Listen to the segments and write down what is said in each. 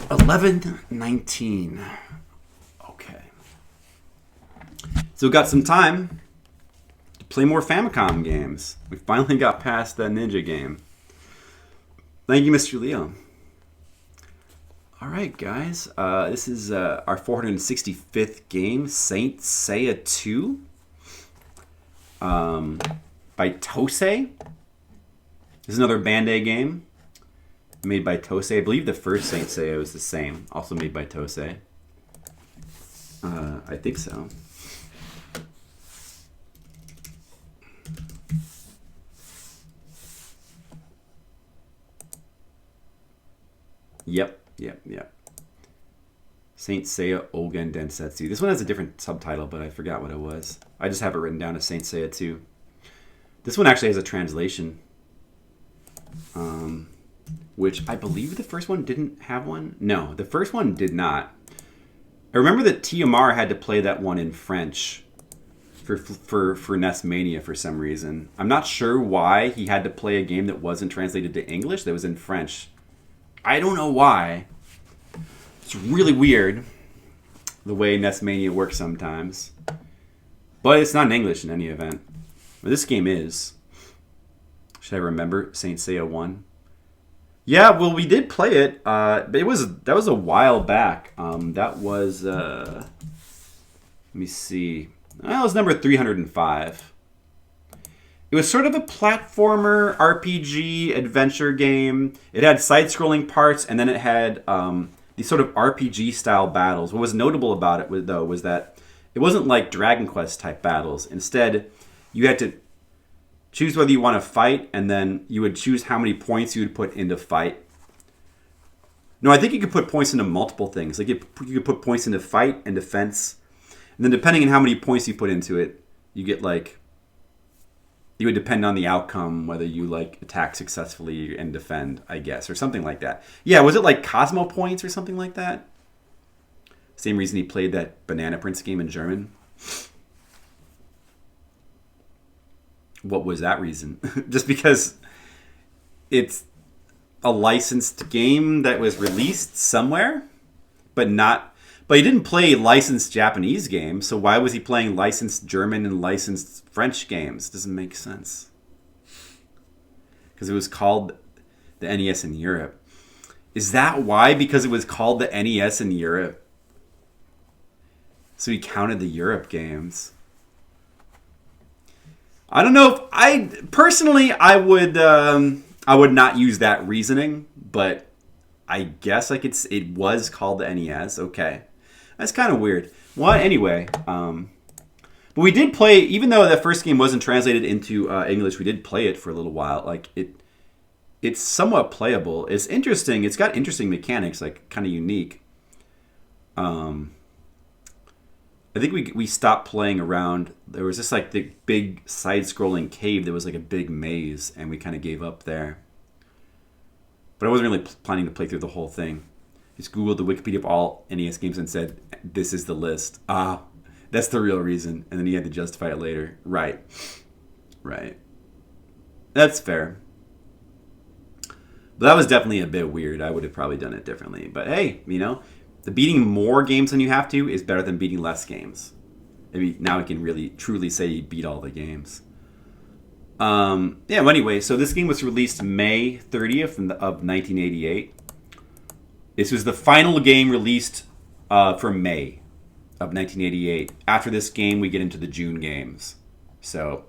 11:19. Okay. So we've got some time to play more Famicom games. We finally got past that ninja game. Thank you, Mr. Leo. All right, guys. This is our 465th game, Saint Seiya 2, by Tose. This is another Bandai game made by Tose. I believe the first Saint Seiya was the same, also made by Tose. I think so. Yep. Saint Seiya Ougon Densetsu. This one has a different subtitle, but I forgot what it was. I just have it written down as Saint Seiya 2. This one actually has a translation, which I believe the first one didn't have one. No, the first one did not. I remember that TMR had to play that one in French for NES Mania for some reason. I'm not sure why he had to play a game that wasn't translated to English that was in French. I don't know why. It's really weird the way NES Mania works sometimes. But it's not in English in any event. But this game is. Should I remember Saint Seiya 1? Yeah, well, we did play it. But that was a while back. That was let me see. That was number 305. It was sort of a platformer RPG adventure game. It had side-scrolling parts, and then it had these sort of RPG-style battles. What was notable about it, though, was that it wasn't like Dragon Quest type battles. Instead, you had to choose whether you want to fight, and then you would choose how many points you would put into fight. No, I think you could put points into multiple things. Like you could put points into fight and defense, and then depending on how many points you put into it, you get like. You would depend on the outcome, whether you like attack successfully and defend, I guess, or something like that. Yeah, was it like Cosmo points or something like that? Same reason he played that Banana Prince game in German. What was that reason? Just because it's a licensed game that was released somewhere, but not. But he didn't play licensed Japanese games, so why was he playing licensed German and licensed French games? Doesn't make sense. Because it was called the NES in Europe. Is that why? Because it was called the NES in Europe? So he counted the Europe games. I don't know if personally I would not use that reasoning, but I guess it was called the NES. Okay. That's kind of weird. Well, anyway, but we did play, even though that first game wasn't translated into English, we did play it for a little while. Like it's somewhat playable. It's interesting. It's got interesting mechanics, like kind of unique. I think we stopped playing around. There was this like the big side-scrolling cave that was like a big maze, and we kind of gave up there. But I wasn't really planning to play through the whole thing. Just Googled the Wikipedia of all NES games and said, this is the list. Ah, that's the real reason. And then he had to justify it later. Right. That's fair. But that was definitely a bit weird. I would have probably done it differently. But hey, the beating more games than you have to is better than beating less games. Maybe now I can really, truly say you beat all the games. Well, anyway, so this game was released May 30th of 1988. This was the final game released for May of 1988. After this game, we get into the June games. So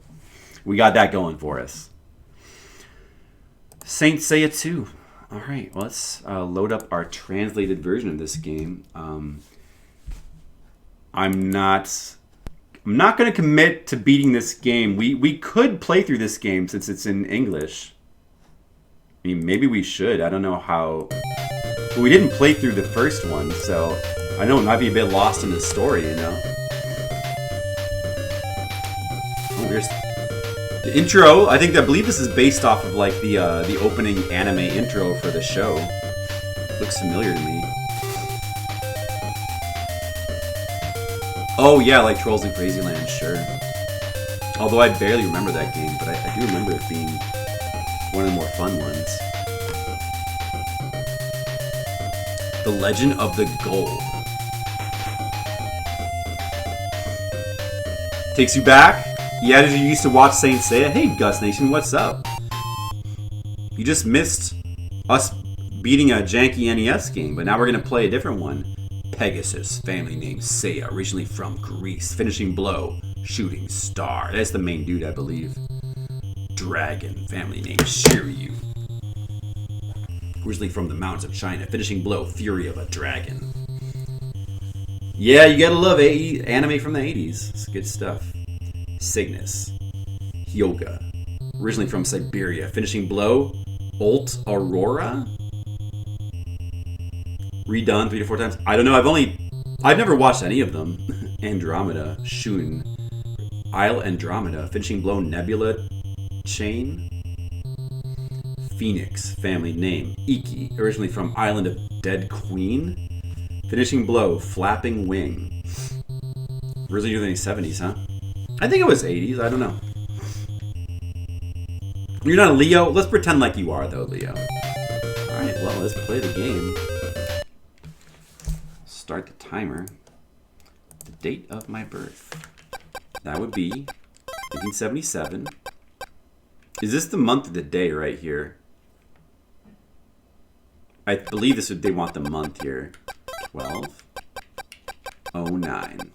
we got that going for us. Saint Seiya 2. All right, well, let's load up our translated version of this game. I'm not going to commit to beating this game. We could play through this game since it's in English. I mean, maybe we should. I don't know how. But we didn't play through the first one, so I know it might be a bit lost in the story, Oh, here's the intro. I believe this is based off of like the opening anime intro for the show. Looks familiar to me. Oh yeah, like Trolls in Crazy Land, sure. Although I barely remember that game, but I do remember it being one of the more fun ones. The Legend of the Gold. Takes you back. Yeah, did you used to watch Saint Seiya? Hey, Gus Nation, what's up? You just missed us beating a janky NES game, but now we're going to play a different one. Pegasus, family name Seiya, originally from Greece. Finishing blow, shooting star. That's the main dude, I believe. Dragon, family name Shiryu. Originally from the mountains of China. Finishing blow, fury of a dragon. Yeah, you gotta love anime from the 80s. It's good stuff. Cygnus. Hyoga. Originally from Siberia. Finishing blow, Ult Aurora? Redone 3 to 4 times. I don't know. I've never watched any of them. Andromeda, Shun, Isle Andromeda, Finishing Blow, Nebula Chain, Phoenix, family name Iki, originally from Island of Dead Queen, Finishing Blow, Flapping Wing. Originally in the 70s, huh? I think it was 80s. I don't know. You're not a Leo? Let's pretend like you are, though, Leo. All right. Well, let's play the game. Start the timer. The date of my birth. That would be 1977. Is this the month of the day right here? I believe this would, they want the month here. 12/09.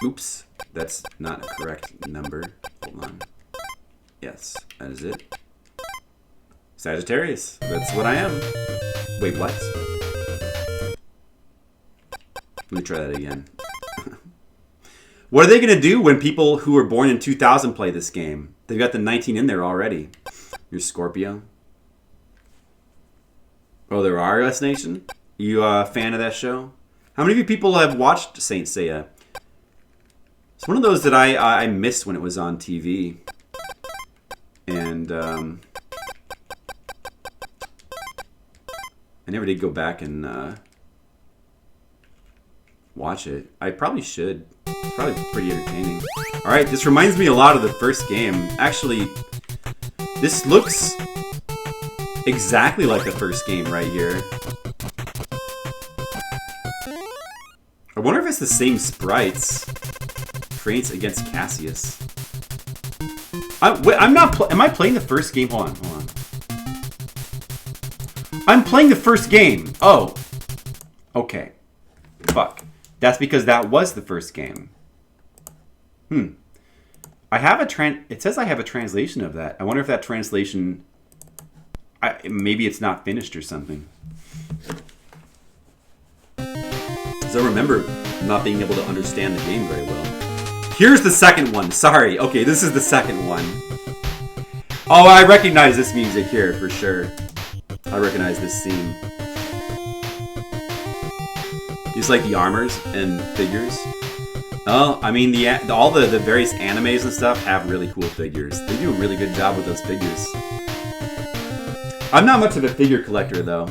Oops, that's not a correct number. Hold on. Yes, that is it. Sagittarius. That's what I am. Wait, what? Let me try that again. What are they going to do when people who were born in 2000 play this game? They've got the 19 in there already. You're Scorpio. Oh, there are US Nation? You a fan of that show? How many of you people have watched Saint Seiya? It's one of those that I missed when it was on TV. And I never did go back and watch it. I probably should. It's probably pretty entertaining. Alright, this reminds me a lot of the first game. Actually, this looks exactly like the first game right here. I wonder if it's the same sprites. Trains against Cassius. I'm not. Am I playing the first game? Hold on. I'm playing the first game. Oh. Okay. Fuck. That's because that was the first game. I have it says I have a translation of that. I wonder if that translation... maybe it's not finished or something. Because I remember not being able to understand the game very well. Here's the second one. Sorry. Okay, this is the second one. Oh, I recognize this music here for sure. I recognize this scene. Just like the armors and figures. Oh, I mean, all the various animes and stuff have really cool figures. They do a really good job with those figures. I'm not much of a figure collector, though.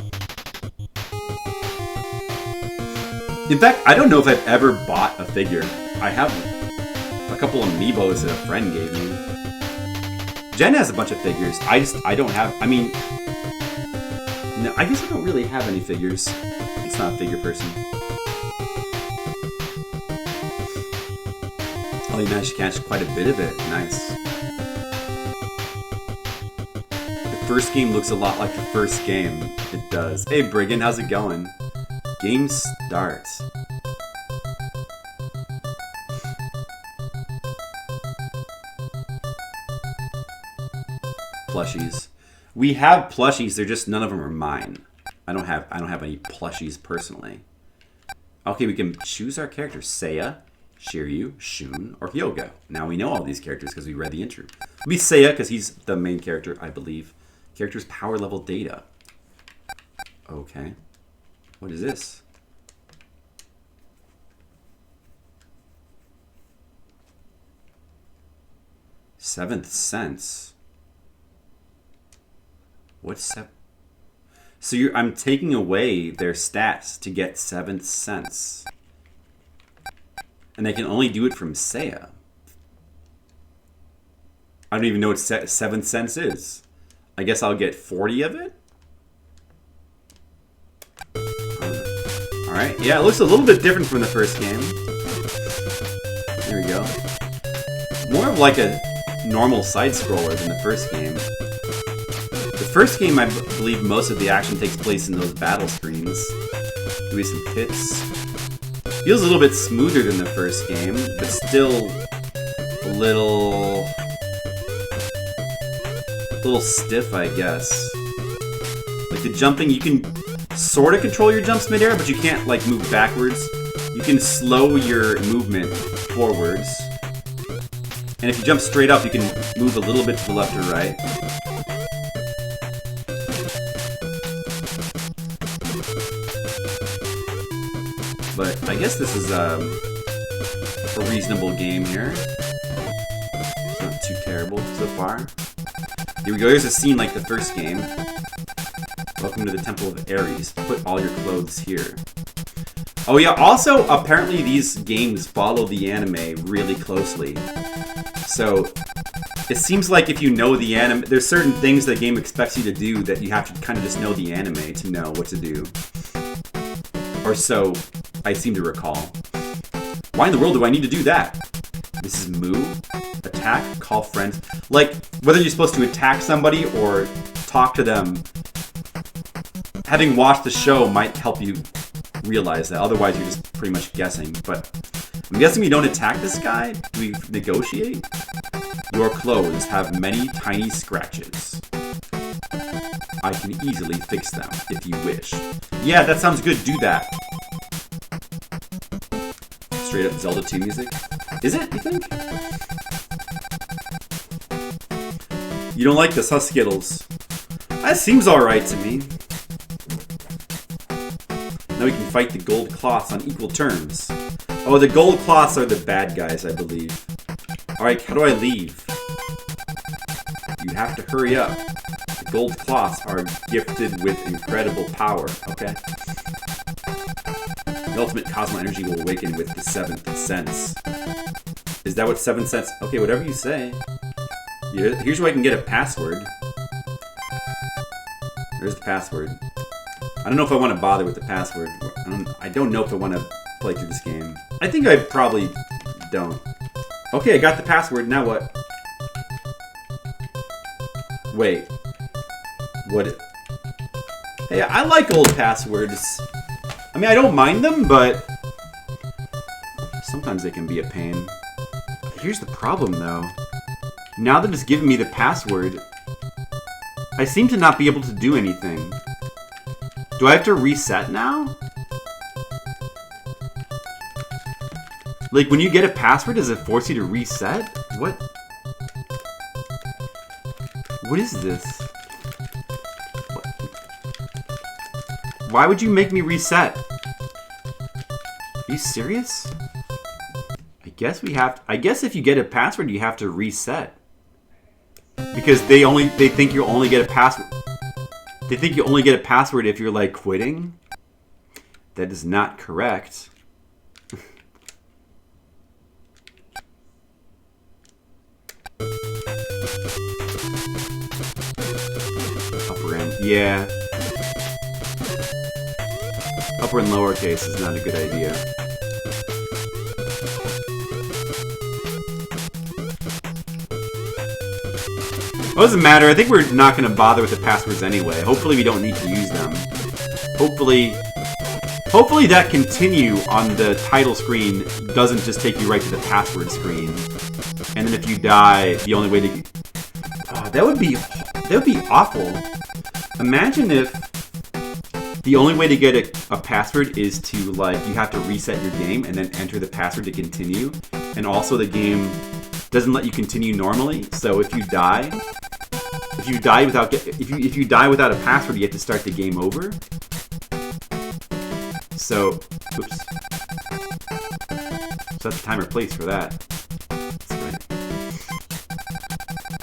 In fact, I don't know if I've ever bought a figure. I have a couple of amiibos that a friend gave me. Jen has a bunch of figures. I don't have... I mean... No, I guess I don't really have any figures. It's not a figure person. Oh, you managed to catch quite a bit of it. Nice. The first game looks a lot like the first game. It does. Hey, Brigand, how's it going? Game starts. Plushies. We have plushies. They're just none of them are mine. I don't have any plushies personally. Okay, we can choose our characters: Seiya, Shiryu, Shun, or Hyoga. Now we know all these characters because we read the intro. It'll be Seiya because he's the main character, I believe. Character's power level data. Okay. What is this? Seventh Sense. What's so I'm taking away their stats to get Seventh Sense. And they can only do it from Seiya. I don't even know what Seventh Sense is. I guess I'll get 40 of it? Alright, yeah, it looks a little bit different from the first game. There we go. More of like a normal side-scroller than the first game. The first game, I believe most of the action takes place in those battle screens. Doing some hits. Feels a little bit smoother than the first game, but still a little stiff, I guess. Like the jumping, you can sort of control your jumps midair, but you can't like move backwards. You can slow your movement forwards. And if you jump straight up, you can move a little bit to the left or right. But I guess this is a reasonable game here. It's not too terrible so far. Here we go, here's a scene like the first game. Welcome to the Temple of Ares. Put all your clothes here. Oh yeah, also, apparently these games follow the anime really closely. So, it seems like if you know the anime, there's certain things the game expects you to do that you have to kind of just know the anime to know what to do. Or so I seem to recall. Why in the world do I need to do that? This is move, attack, call friends. Like, whether you're supposed to attack somebody or talk to them, having watched the show might help you realize that. Otherwise, you're just pretty much guessing. But I'm guessing we don't attack this guy? Do we negotiate? Your clothes have many tiny scratches. I can easily fix them if you wish. Yeah, that sounds good. Do that. Straight up Zelda 2 music. Is it, you think? You don't like this, huh, Skittles? That seems alright to me. Now we can fight the gold cloths on equal terms. Oh, the gold cloths are the bad guys, I believe. Alright, how do I leave? You have to hurry up. The gold cloths are gifted with incredible power, okay? The ultimate cosmic energy will awaken with the 7th sense. Is that what 7th sense? Okay, whatever you say. Here's where I can get a password. There's the password. I don't know if I want to bother with the password. I don't know if I want to play through this game. I think I probably don't. Okay, I got the password. Now what? Wait. What? Hey, I like old passwords. I mean, I don't mind them, but sometimes they can be a pain. Here's the problem, though. Now that it's giving me the password, I seem to not be able to do anything. Do I have to reset now? Like, when you get a password, does it force you to reset? What? What is this? What? Why would you make me reset? Are you serious? I guess we have... I guess if you get a password, you have to reset. Because they think you only get a password... They think you only get a password if you're, like, quitting? That is not correct. Upper and... Yeah. Upper and lowercase is not a good idea. It doesn't matter. I think we're not going to bother with the passwords anyway. Hopefully we don't need to use them. Hopefully that continue on the title screen doesn't just take you right to the password screen. And then if you die, the only way to... Oh, that would be awful. Imagine if the only way to get a password is to, like, you have to reset your game and then enter the password to continue. And also the game doesn't let you continue normally. So if you die without a password, you have to start the game over. So, oops. So that's the time or place for that. That's right.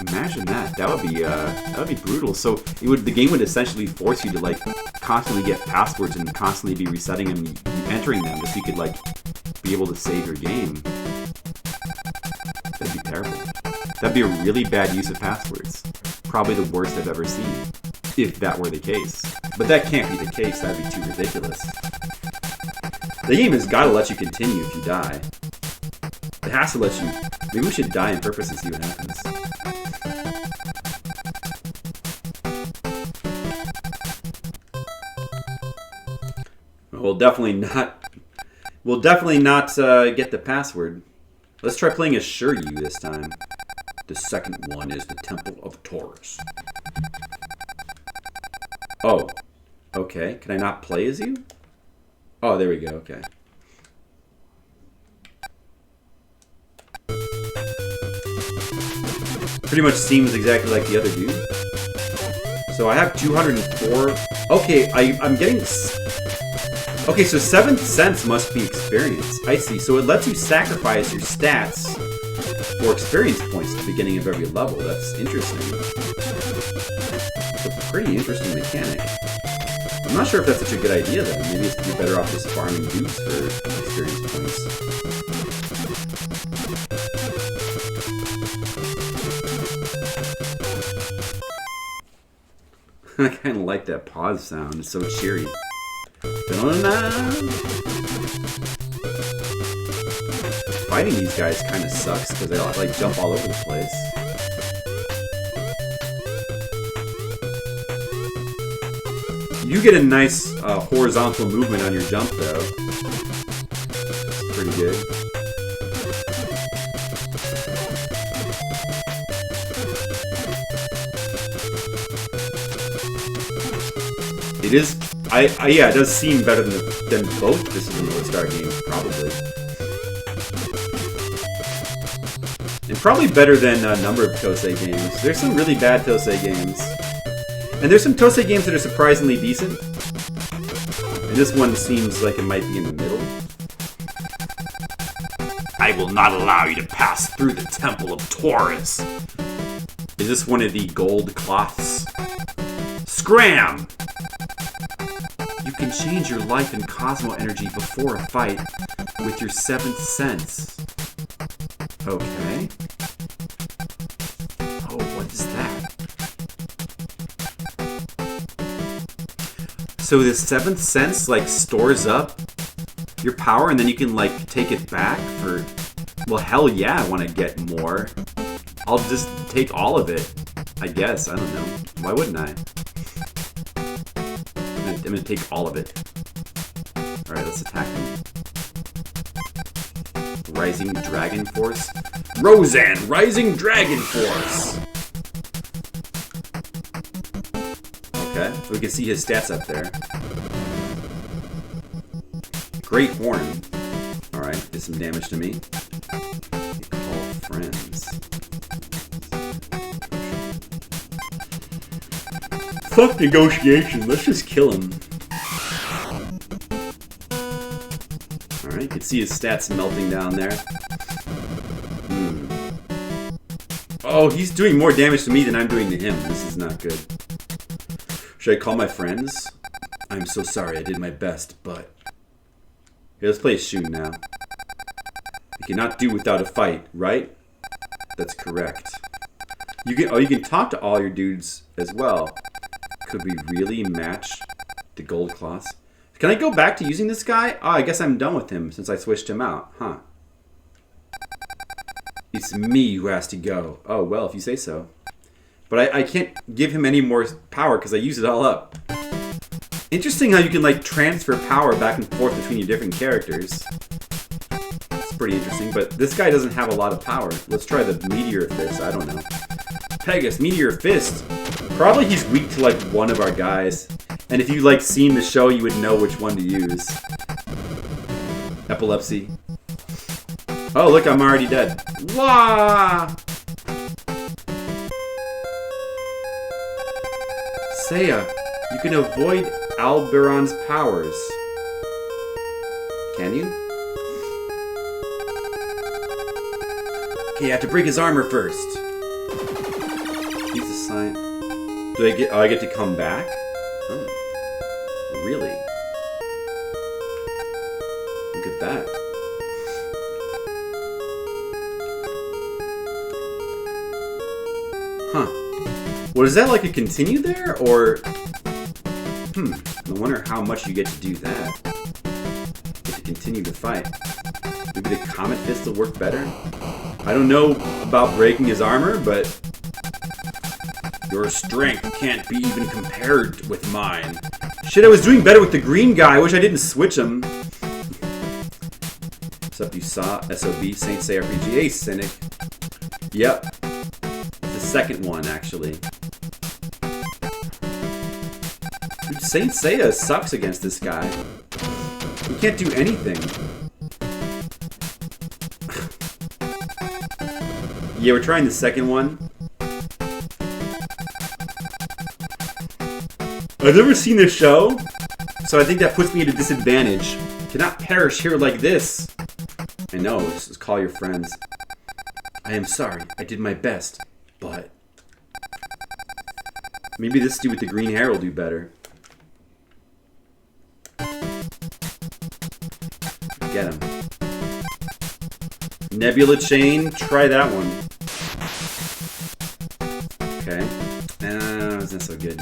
Imagine that. That would be brutal. So the game would essentially force you to, like, constantly get passwords and constantly be resetting them and entering them just so you could, like, be able to save your game. That'd be terrible. That'd be a really bad use of passwords. Probably the worst I've ever seen, if that were the case. But that can't be the case. That'd be too ridiculous. The game has got to let you continue if you die. It has to let you... Maybe we should die on purpose and see what happens. We'll definitely not... We'll definitely not get the password. Let's try playing as Shiryu this time. The second one is the Temple of Taurus. Oh. Okay. Can I not play as you? Oh, there we go. Okay. Pretty much seems exactly like the other dude. So I have 204. Okay, I'm getting... Okay, so 7th sense must be experience. I see. So it lets you sacrifice your stats for experience points at the beginning of every level. That's interesting. It's a pretty interesting mechanic. I'm not sure if that's such a good idea, though. Maybe you're better off just farming dudes for experience points. I kind of like that pause sound. It's so cheery. Fighting these guys kind of sucks because they like jump all over the place. You get a nice horizontal movement on your jump, though. It's pretty good. It is, yeah, it does seem better than both This Is a Northstar games, probably. And probably better than a number of Tose games. There's some really bad Tose games. And there's some Tose games that are surprisingly decent. And this one seems like it might be in the middle. I will not allow you to pass through the Temple of Taurus. Is this one of the gold cloths? Scram! You can change your life and Cosmo energy before a fight with your 7th sense. Okay. Oh, what is that? So the 7th sense, like, stores up your power and then you can, like, take it back for... Well, hell yeah, I want to get more. I'll just take all of it, I guess. I don't know. Why wouldn't I? I'm gonna take all of it. Alright, let's attack him. Rising Dragon Force. Roseanne, Rising Dragon Force! Okay, we can see his stats up there. Great Horn. Alright, did some damage to me. Call friends. Fuck negotiation, let's just kill him. Alright, you can see his stats melting down there. Oh, he's doing more damage to me than I'm doing to him. This is not good. Should I call my friends? I'm so sorry, I did my best, but... Okay, let's play a Shun now. You cannot do without a fight, right? That's correct. You can talk to all your dudes as well. Could we really match the gold cloths? Can I go back to using this guy? Oh, I guess I'm done with him since I switched him out, huh? It's me who has to go. Oh, well, if you say so. But I can't give him any more power because I used it all up. Interesting how you can, like, transfer power back and forth between your different characters. It's pretty interesting, but this guy doesn't have a lot of power. Let's try the Meteor Fist. I don't know. Pegasus, Meteor Fist. Probably he's weak to, like, one of our guys. And if you, like, seen the show, you would know which one to use. Epilepsy. Oh, look, I'm already dead. Wah! Seiya, you can avoid Alberon's powers. Can you? Okay, you have to break his armor first. He's a sign. Do I get? Oh, I get to come back? Oh, really? Look at that. Huh. Well, is that like a continue there, or... I wonder how much you get to do that. Get to continue the fight. Maybe the Comet Fist will work better? I don't know about breaking his armor, but... Your strength can't be even compared with mine. Shit, I was doing better with the green guy. I wish I didn't switch him. What's up, you saw? SOB, Saint Seiya RPG. Hey, Cynic. Yep. It's the second one, actually. Dude, Saint Seiya sucks against this guy. He can't do anything. Yeah, we're trying the second one. I've never seen this show, so I think that puts me at a disadvantage. Cannot perish here like this. I know, just call your friends. I am sorry, I did my best, but... Maybe this dude with the green hair will do better. Get him. Nebula Chain, try that one. Okay. It's not so good.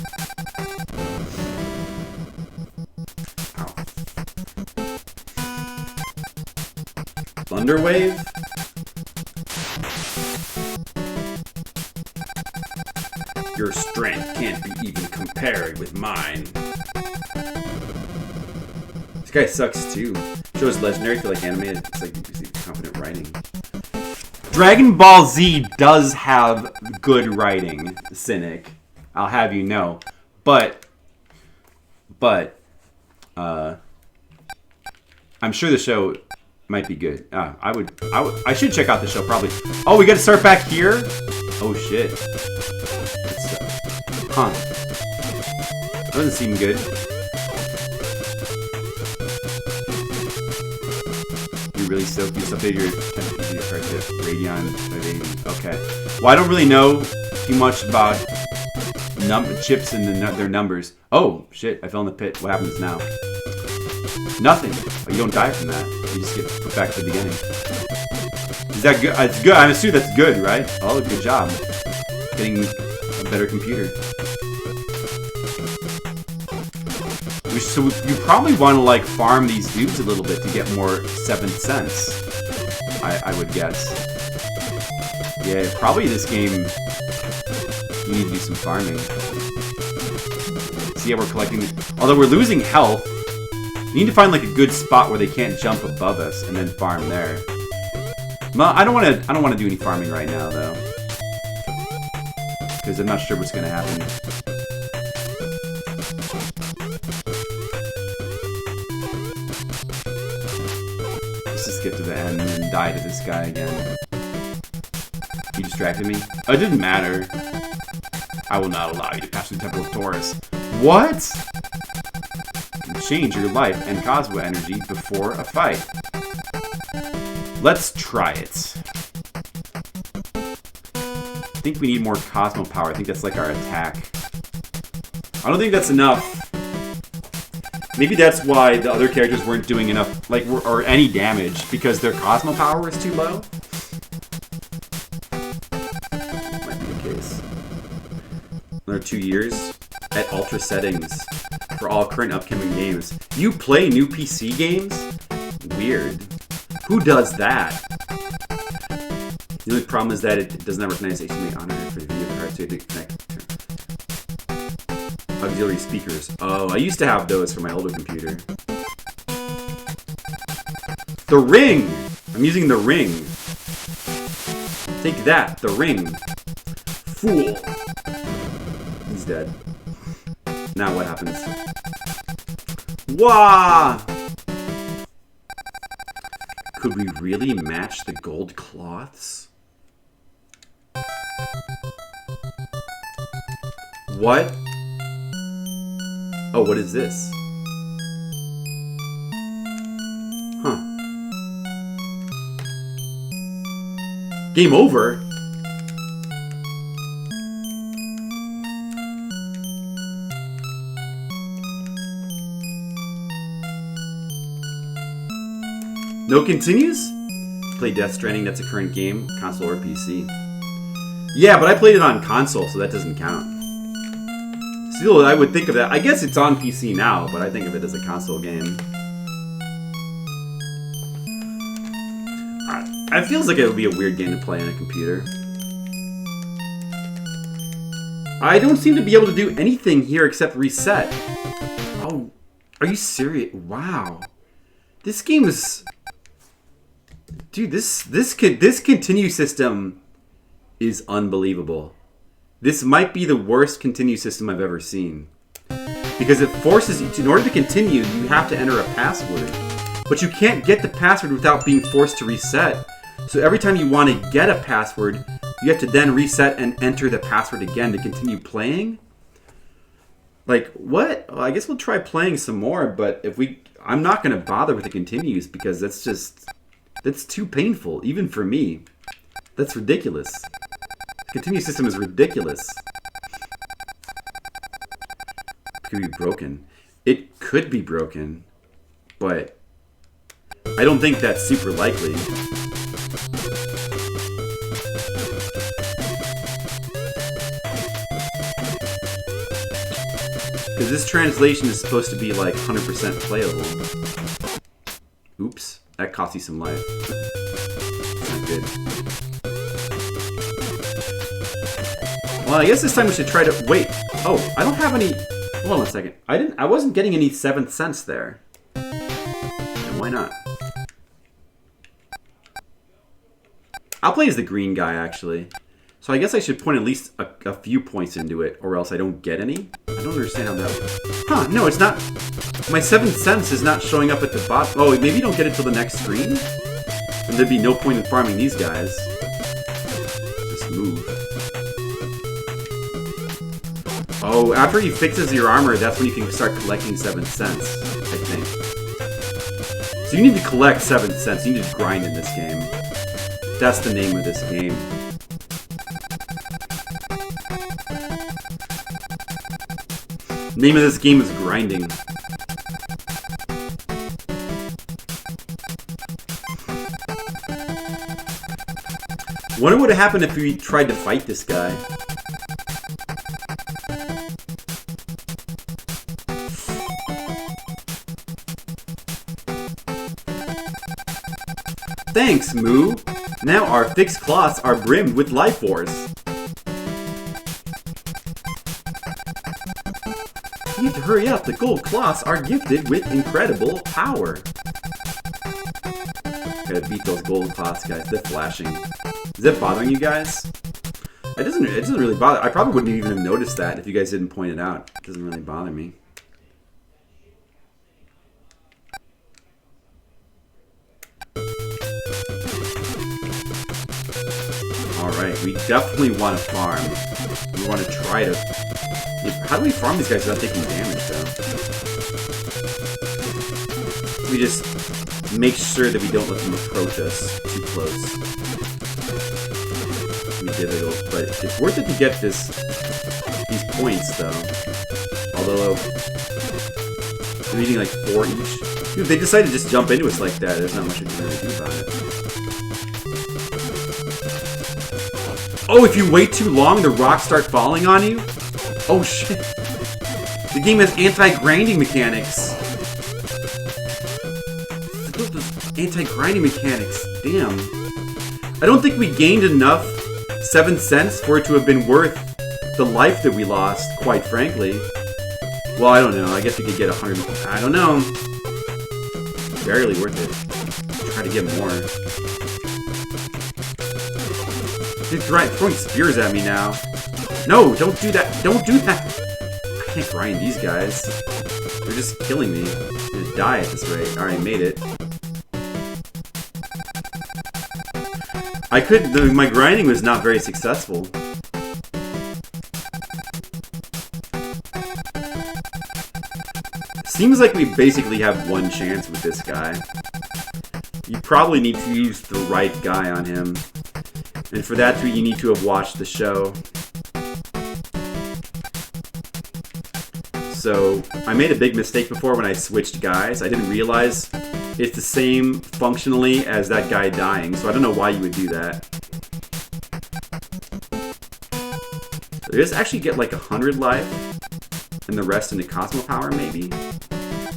Ow. Thunder Wave? Your strength can't be even compared with mine. This guy sucks too. Show is legendary for like anime. It's like confident writing. Dragon Ball Z does have good writing, Cynic. I'll have you know. But I'm sure the show might be good. I should check out the show probably. Oh, we got to start back here? Oh shit. Huh. That doesn't seem good. You really soak yourself in your Radeon 580. Okay. Well, I don't really know too much about chips and their numbers. Oh shit! I fell in the pit. What happens now? Nothing. Oh, you don't die from that. You just get put back to the beginning. Is that good? It's good. I'm assuming that's good, right? Oh, good job. Getting a better computer. So you probably want to like farm these dudes a little bit to get more 7th sense. I would guess. Yeah, probably this game you need to do some farming. See how we're collecting. Although we're losing health, we need to find like a good spot where they can't jump above us and then farm there. Well, I don't want to do any farming right now though, because I'm not sure what's going to happen. Get to the end and then die to this guy again. He distracted me? Oh, it didn't matter. I will not allow you to pass the Temple of Taurus. What? You change your life and Cosmo energy before a fight. Let's try it. I think we need more Cosmo power. I think that's like our attack. I don't think that's enough. Maybe that's why the other characters weren't doing enough, like, or any damage, because their Cosmo power was too low. Might be the case. Another 2 years at ultra settings for all current upcoming games. You play new PC games? Weird. Who does that? The only problem is that it does not recognize HDMI on it for video cards, so you have to connect. Auxiliary speakers. Oh, I used to have those for my older computer. The ring! I'm using the ring. Take that, the ring. Fool. He's dead. Now what happens? Wah! Could we really match the gold cloths? What? Oh, what is this? Huh. Game over? No continues? Play Death Stranding, that's a current game, console or PC. Yeah, but I played it on console, so that doesn't count. Still, I would think of that. I guess it's on PC now, but I think of it as a console game. It feels like it would be a weird game to play on a computer. I don't seem to be able to do anything here except reset. Oh, are you serious? Wow. This game is... Dude, this continue system is unbelievable. This might be the worst continue system I've ever seen. Because it forces you to, in order to continue, you have to enter a password. But you can't get the password without being forced to reset. So every time you want to get a password, you have to then reset and enter the password again to continue playing? Like, what? Well, I guess we'll try playing some more, but I'm not going to bother with the continues because that's too painful, even for me. That's ridiculous. The continue system is ridiculous. It could be broken. It could be broken, but I don't think that's super likely. Because this translation is supposed to be like 100% playable. Oops, that cost you some life. Not good. Well, I guess this time we should try to... Wait. Oh, I don't have any... Hold on a second. I wasn't getting any 7th sense there. And why not? I'll play as the green guy, actually. So I guess I should point at least a few points into it, or else I don't get any? I don't understand how that works. Huh, no, it's not... My 7th sense is not showing up at the bottom. Oh, maybe you don't get it till the next screen? And there'd be no point in farming these guys. Just move. Oh, after he fixes your armor, that's when you can start collecting 7th sense, I think. So you need to collect 7th sense. You need to grind in this game. That's the name of this game. Name of this game is grinding. Wonder what would have happened if we tried to fight this guy. Thanks, Moo. Now our fixed cloths are brimmed with life force. You have to hurry up. The gold cloths are gifted with incredible power. Gotta beat those gold cloths, guys. They're flashing. Is that bothering you guys? It doesn't really bother. I probably wouldn't even have noticed that if you guys didn't point it out. It doesn't really bother me. Alright, we definitely want to farm. We want to try to... How do we farm these guys without taking damage, though? We just make sure that we don't let them approach us too close. It's gonna be difficult, but it's worth it to get these points, though. Although, they're needing like 4 each. Dude, they decided to just jump into us like that. There's not much we can really do about it. Oh, if you wait too long, the rocks start falling on you? Oh shit. The game has anti-grinding mechanics. Anti-grinding mechanics. Damn. I don't think we gained enough 7th sense for it to have been worth the life that we lost, quite frankly. Well, I don't know. I guess we could get 100. I don't know. Barely worth it. Try to get more. They're throwing spears at me now. No, don't do that. Don't do that. I can't grind these guys. They're just killing me. I'm gonna die at this rate. Alright, made it. My grinding was not very successful. Seems like we basically have one chance with this guy. You probably need to use the right guy on him. And for that, you need to have watched the show. So, I made a big mistake before when I switched guys. I didn't realize it's the same functionally as that guy dying, so I don't know why you would do that. So just actually get like 100 life, and the rest into Cosmo Power, maybe?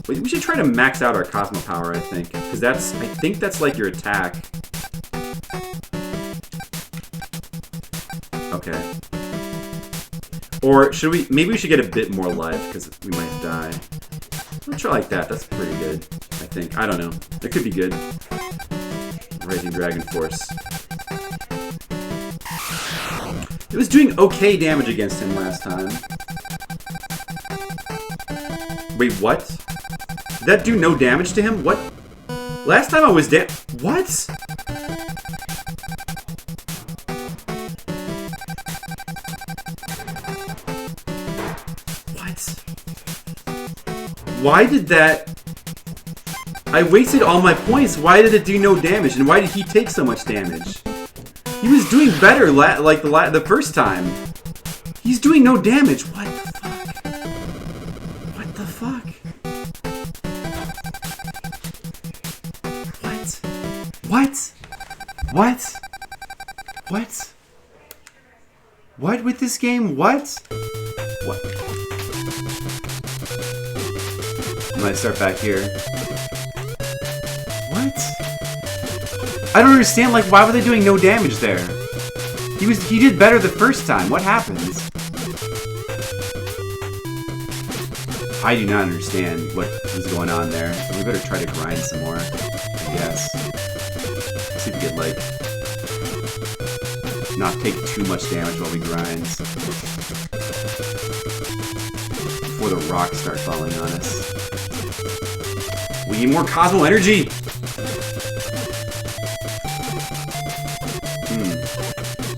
We should try to max out our Cosmo Power, I think. Because I think that's like your attack. Okay. Or should we... Maybe we should get a bit more life, because we might die. We'll try like that. That's pretty good, I think. I don't know. It could be good. Rising Dragon Force. It was doing okay damage against him last time. Wait, what? Did that do no damage to him? What? Last time I was what? What? Why did that... I wasted all my points. Why did it do no damage? And why did he take so much damage? He was doing better like the first time. He's doing no damage. What the fuck? What the fuck? What? What? What? What with this game? What? What? I'm gonna start back here. What? I don't understand, like, why were they doing no damage there? He did better the first time. What happens? I do not understand what was going on there. So we better try to grind some more, I guess. See if we could, like, not take too much damage while we grind. Before the rocks start falling on us. We need more Cosmo Energy!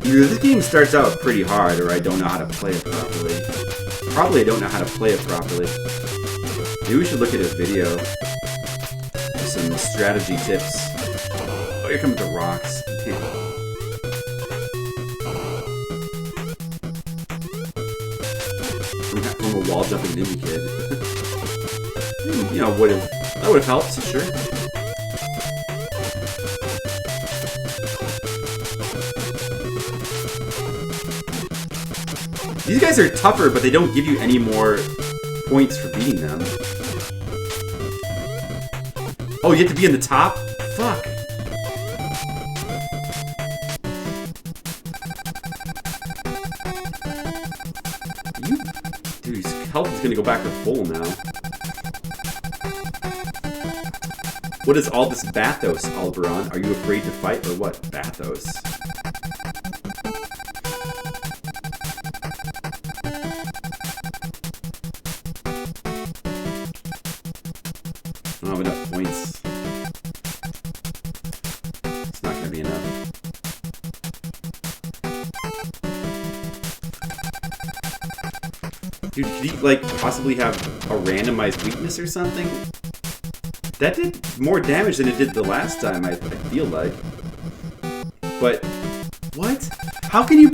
Either this game starts out pretty hard, or I don't know how to play it properly. Probably I don't know how to play it properly. Maybe we should look at a video with some strategy tips. Oh, here come the rocks. Damn. From a wall jumping ninja kid. You know, that would have helped, sure. These guys are tougher, but they don't give you any more points for beating them. Oh, you have to be in the top? Fuck. Dude, his health is gonna go back to full now. What is all this bathos, Alberon? Are you afraid to fight, or what? Bathos. I don't have enough points. It's not gonna be enough. Dude, could he, like, possibly have a randomized weakness or something? That did more damage than it did the last time, I feel like. But, what? How can you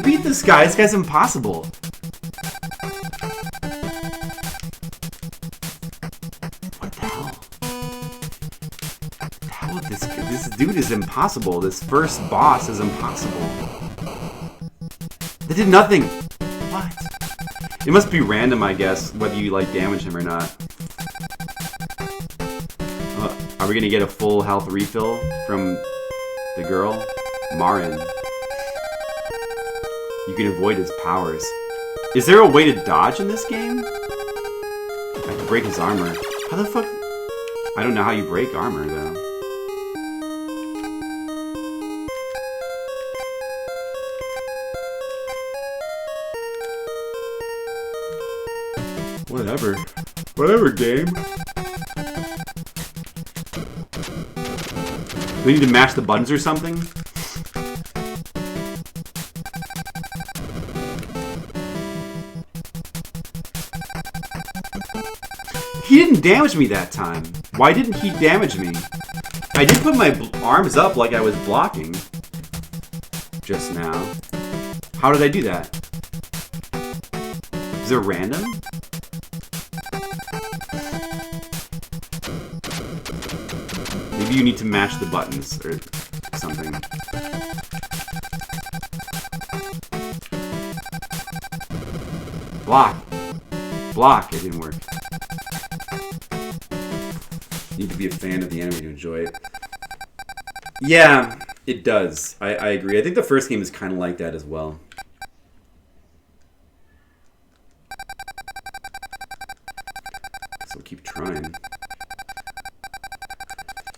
beat this guy? This guy's impossible. What the hell? This dude is impossible. This first boss is impossible. They did nothing. What? It must be random, I guess, whether you, like, damage him or not. Are we gonna get a full health refill from the girl? Marin. You can avoid his powers. Is there a way to dodge in this game? I can break his armor. How the fuck? I don't know how you break armor, though. Whatever. Whatever, game. We need to mash the buttons or something? He didn't damage me that time. Why didn't he damage me? I did put my arms up like I was blocking just now. How did I do that? Is it random? Maybe you need to mash the buttons or something. Block. Block. It didn't work. You need to be a fan of the anime to enjoy it. Yeah. It does. I agree. I think the first game is kind of like that as well. So keep trying.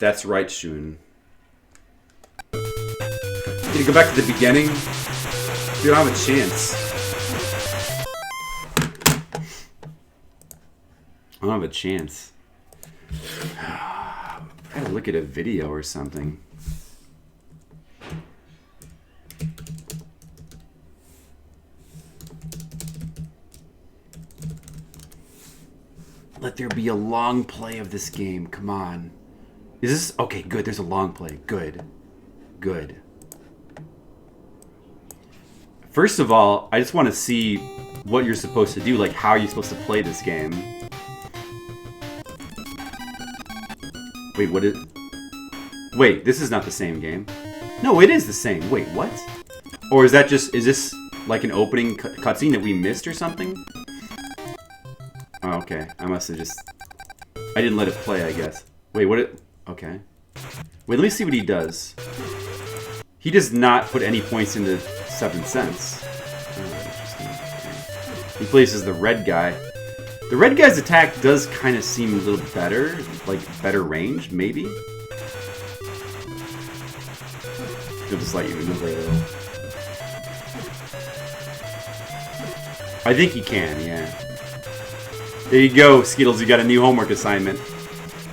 That's right, Shun. Can you go back to the beginning? You don't have a chance. I don't have a chance. I gotta look at a video or something. Let there be a long play of this game. Come on. Is this... Okay, good. There's a long play. Good. Good. First of all, I just want to see what you're supposed to do. Like, how are you supposed to play this game? Wait, what is... Wait, this is not the same game. No, it is the same. Wait, what? Or is that just... Is this like an opening cutscene that we missed or something? Oh, okay. I must have just... I didn't let it play, I guess. Wait, what it... Okay. Wait, let me see what he does. He does not put any points into 7 cents. Oh, interesting. Okay. He places the red guy. The red guy's attack does kind of seem a little better. Like, better range, maybe? He'll just let you maneuver a little. I think he can, yeah. There you go, Skittles. You got a new homework assignment.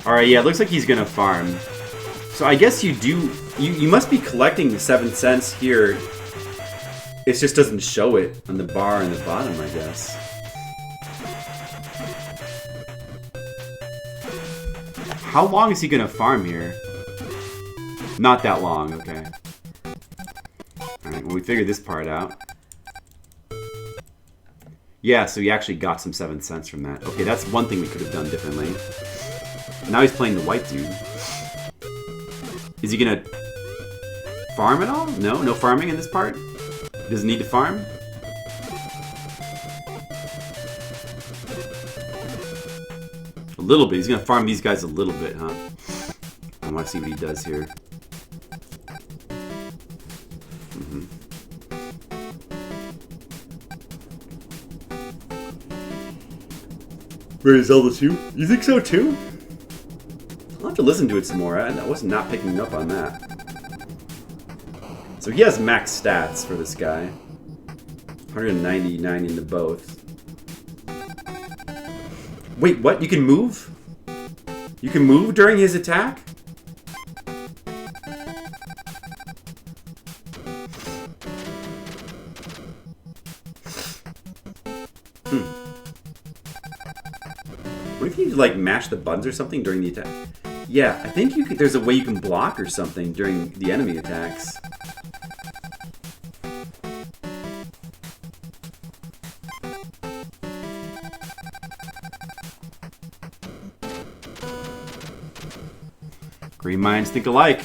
Alright, yeah, it looks like he's gonna farm. So I guess you do... You must be collecting 7 cents here. It just doesn't show it on the bar on the bottom, I guess. How long is he gonna farm here? Not that long, okay. Alright, well, we figured this part out. Yeah, so he actually got some 7 cents from that. Okay, that's one thing we could have done differently. Now he's playing the white dude. Is he gonna farm at all? No? No farming in this part? He doesn't need to farm? A little bit. He's gonna farm these guys a little bit, huh? I want to see what he does here. Ready to Zelda 2? You think so too? I'll have to listen to it some more. I was not picking up on that. So he has max stats for this guy. 199 into both. Wait, what? You can move? You can move during his attack? What if you like mash the buttons or something during the attack? Yeah, I think you could, there's a way you can block or something during the enemy attacks. Green minds think alike.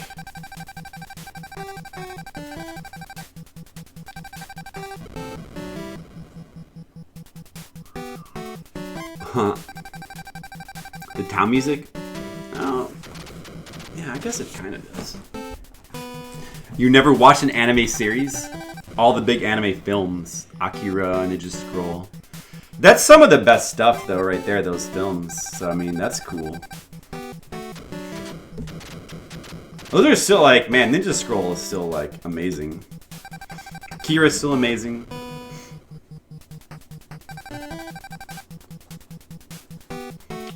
Huh. The town music? Oh. Yeah, I guess it kind of does. You never watched an anime series? All the big anime films. Akira, Ninja Scroll. That's some of the best stuff, though, right there, those films. So, I mean, that's cool. Those are still, like, man, Ninja Scroll is still, like, amazing. Akira is still amazing.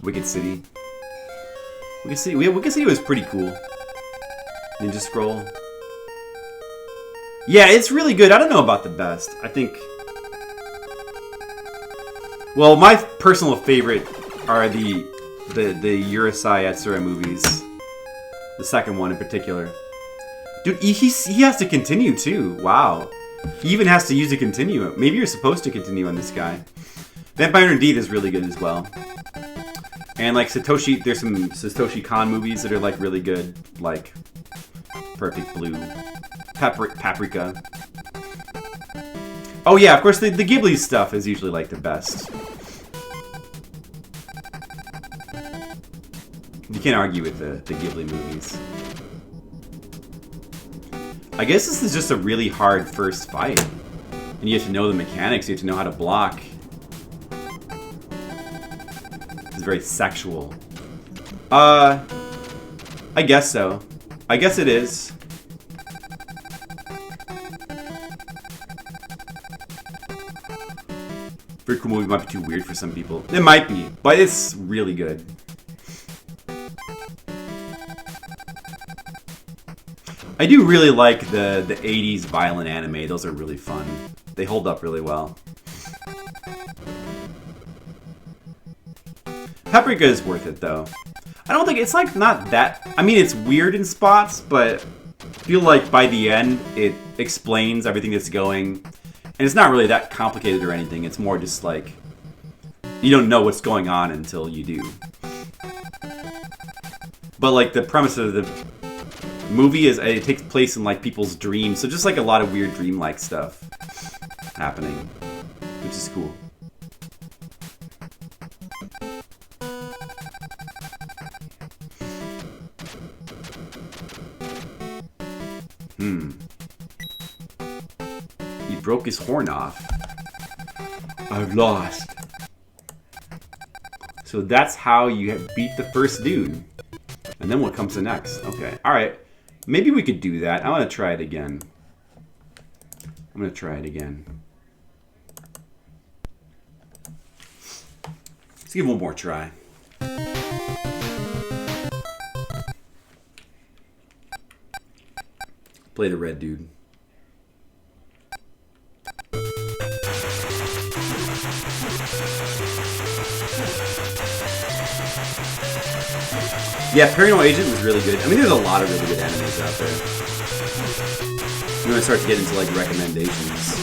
Wicked City. Wicked City was pretty cool. Ninja Scroll. Yeah, it's really good. I don't know about the best. I think... Well, my personal favorite are the Urusei Yatsura movies. The second one in particular. Dude, he has to continue too. Wow. He even has to use a continue. Maybe you're supposed to continue on this guy. Vampire Indeed is really good as well. And like Satoshi, there's some Satoshi Kon movies that are like really good. Like Perfect Blue. Paprika. Oh yeah, of course the Ghibli stuff is usually like the best. You can't argue with the Ghibli movies. I guess this is just a really hard first fight. And you have to know the mechanics, you have to know how to block. It's very sexual. I guess so. I guess it is. Very cool movie, might be too weird for some people. It might be, but it's really good. I do really like the 80s violent anime. Those are really fun. They hold up really well. Paprika is worth it though. I don't think it's like not that. I mean, it's weird in spots, but I feel like by the end it explains everything that's going. And it's not really that complicated or anything. It's more just like you don't know what's going on until you do. But like the premise of the movie is it takes place in like people's dreams, so just like a lot of weird dreamlike stuff happening, which is cool. He broke his horn off. I've lost. So that's how you beat the first dude. And then what comes to next? Okay, alright. Maybe we could do that. I want to try it again. I'm going to try it again. Let's give it one more try. Play the red dude. Yeah, Paranormal Agent was really good. I mean, there's a lot of really good animes out there. I'm gonna start to get into like recommendations.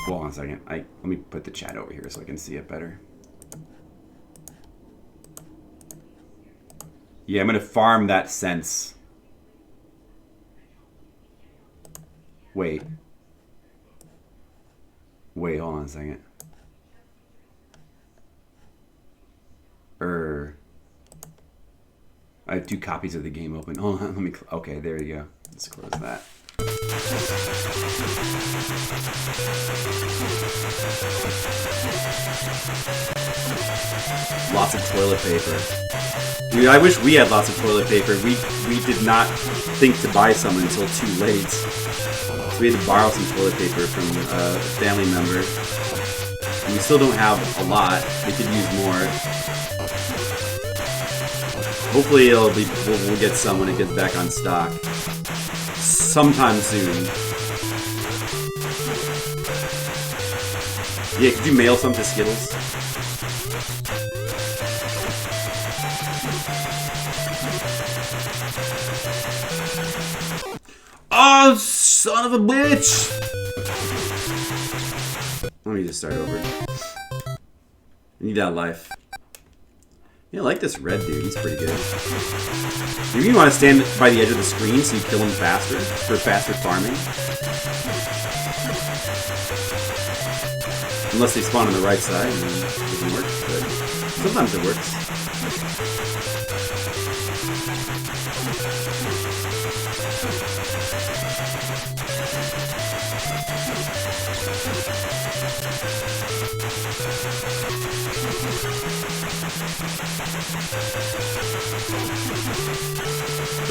Hold on a second. Let me put the chat over here so I can see it better. Yeah, I'm gonna farm that sense. Wait, hold on a second. I have 2 copies of the game open. Hold on, let me. Okay, there you go. Let's close that. Lots of toilet paper. I mean, I wish we had lots of toilet paper. We did not think to buy some until too late. So we had to borrow some toilet paper from a family member. And we still don't have a lot. We could use more. Hopefully we'll get some when it gets back on stock. Sometime soon. Yeah, could you mail some to Skittles? Oh, son of a bitch! Let me just start over. I need that life. Yeah, I like this red dude. He's pretty good. Maybe you want to stand by the edge of the screen so you kill him faster, for faster farming. Unless they spawn on the right side and then it doesn't work, but sometimes it works.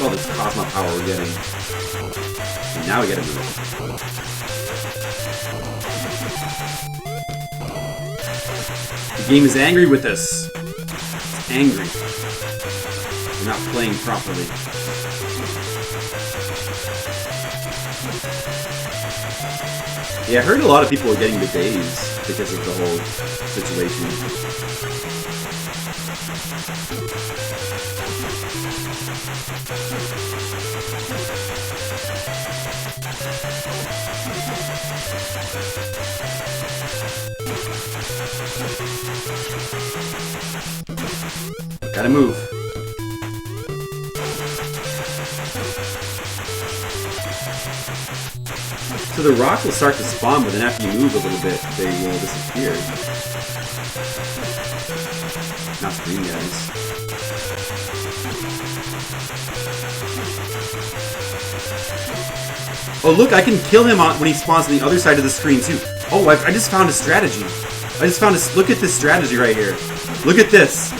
All this Cosmo power we're getting. And now we get a move. The game is angry with us. It's angry. We're not playing properly. Yeah, I heard a lot of people were getting the days because of the whole situation. Gotta move. So the rock will start to spawn, but then after you move a little bit, they will disappear. Not screen, guys. Oh, look, I can kill him when he spawns on the other side of the screen, too. Oh, I just found a strategy. I just found a... Look at this strategy right here. Look at this.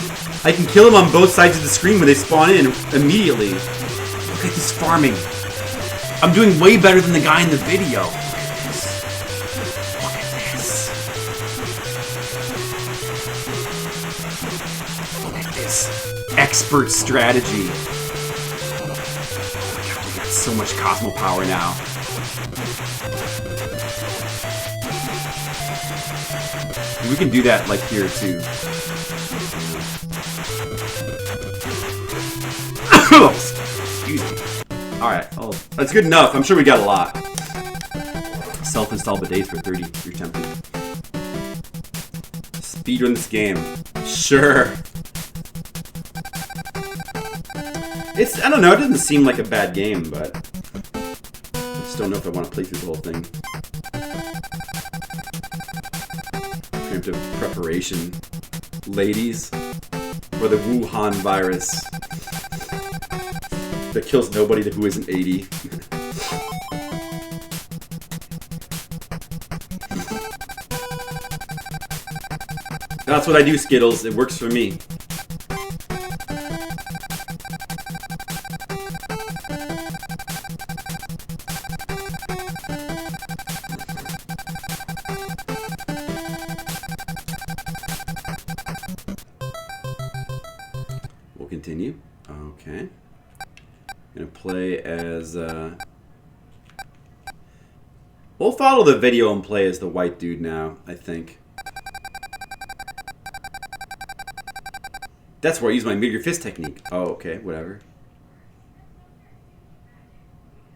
I can kill him on both sides of the screen when they spawn in immediately. Look at this farming. I'm doing way better than the guy in the video. Look at this. Look at this. Expert strategy. Oh my God, we got so much Cosmo power now. We can do that like here too. Excuse me. Alright, oh, that's good enough. I'm sure we got a lot. Self-install bidets for 30. You're tempted. Speedrun this game. Sure. I don't know, it doesn't seem like a bad game, but I just don't know if I want to play through the whole thing. Preemptive preparation. Ladies. For the Wuhan virus. That kills nobody who isn't 80. That's what I do, Skittles. It works for me. We'll continue. Okay. Gonna play as, we'll follow the video and play as the white dude now, I think. That's where I use my Meteor Fist technique. Oh, okay, whatever.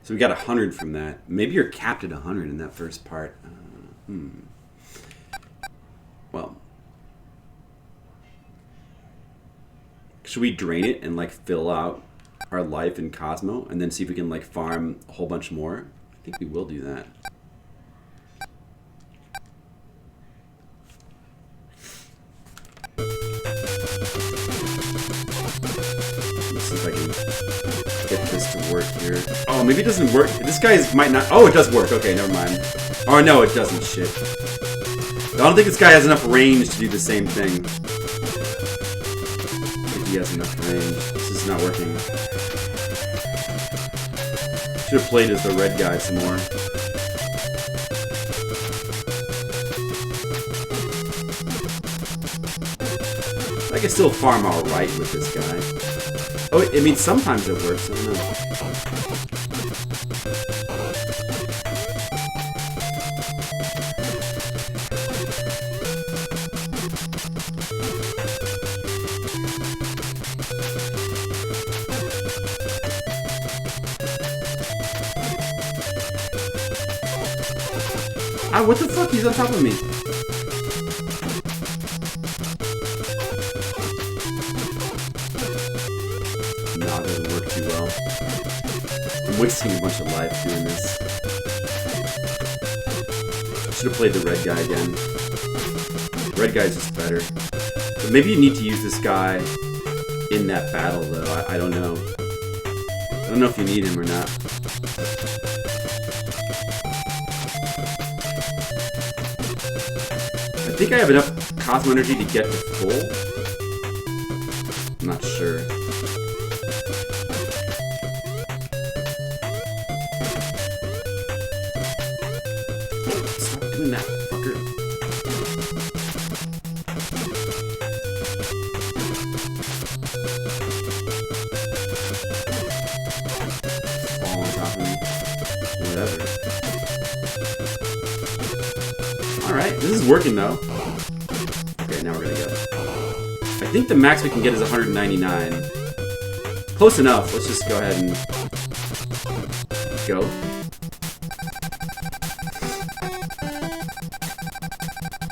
So we got 100 from that. Maybe you're capped at 100 in that first part. Well. Should we drain it and, like, fill out our life in Cosmo and then see if we can like farm a whole bunch more? I think we will do that. Let's see if I can get this to work here. Oh, maybe it doesn't work. This guy might not. Oh, it does work. Okay, never mind. Oh no, it doesn't. Shit. I don't think this guy has enough range to do the same thing. He has enough range. This is not working. Should have played as the red guy some more. I can still farm alright with this guy. Oh, I mean, sometimes it works. I don't know. Ah, what the fuck? He's on top of me. Nah, that doesn't work too well. I'm wasting a bunch of life doing this. I should have played the red guy again. The red guy's just better. But maybe you need to use this guy in that battle, though. I don't know. I don't know if you need him or not. I think I have enough Cosmo energy to get to full. I'm not sure. Stop doing that, fucker. Fall on top of me. Whatever. Alright, this is working though. Okay, now we're gonna go. I think the max we can get is 199. Close enough. Let's just go ahead and go.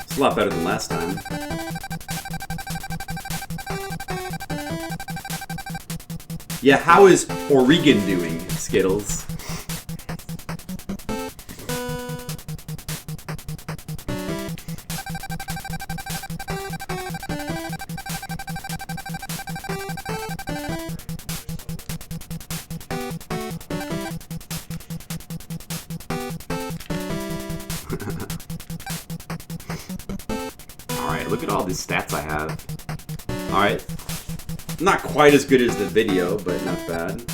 It's a lot better than last time. Yeah, how is Oregon doing, Skittles? Alright, look at all these stats I have. Alright. Not quite as good as the video, but not bad.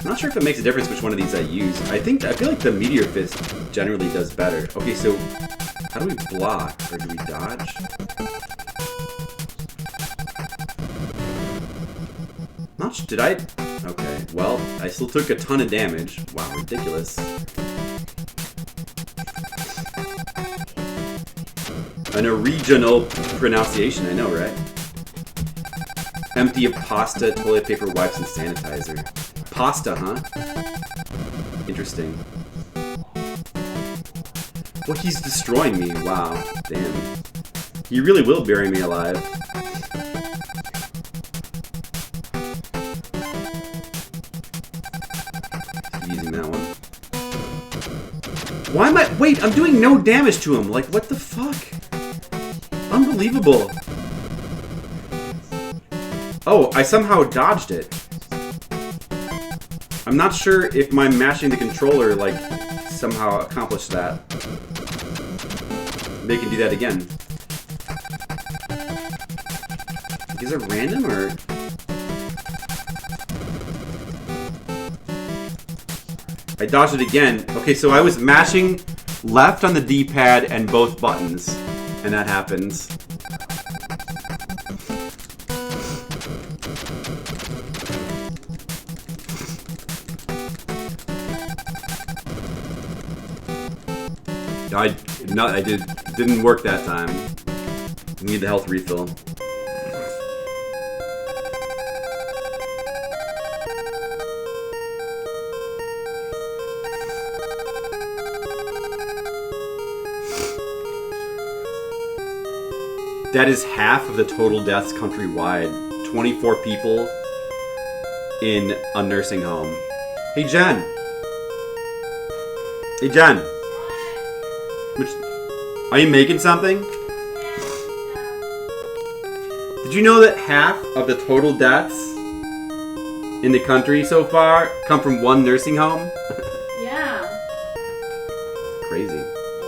I'm not sure if it makes a difference which one of these I use. I feel like the Meteor Fist generally does better. Okay, so how do we block? Or do we dodge? Did I? Okay, well, I still took a ton of damage. Wow, ridiculous. An original pronunciation, I know, right? Empty of pasta, toilet paper, wipes, and sanitizer. Pasta, huh? Interesting. Well, he's destroying me. Wow, damn. He really will bury me alive. Using that one. Why am I? Wait, I'm doing no damage to him. Like, what the fuck? Unbelievable. Oh, I somehow dodged it. I'm not sure if my mashing the controller, like, somehow accomplished that. They can do that again. Is it random, or...? I dodged it again. Okay, so I was mashing left on the D-pad and both buttons. And that happens. Didn't work that time. Need the health refill. That is half of the total deaths countrywide. 24 people in a nursing home. Hey, Jen. Hey, Jen. Are you making something? Did you know that half of the total deaths in the country so far come from one nursing home? Yeah. Crazy.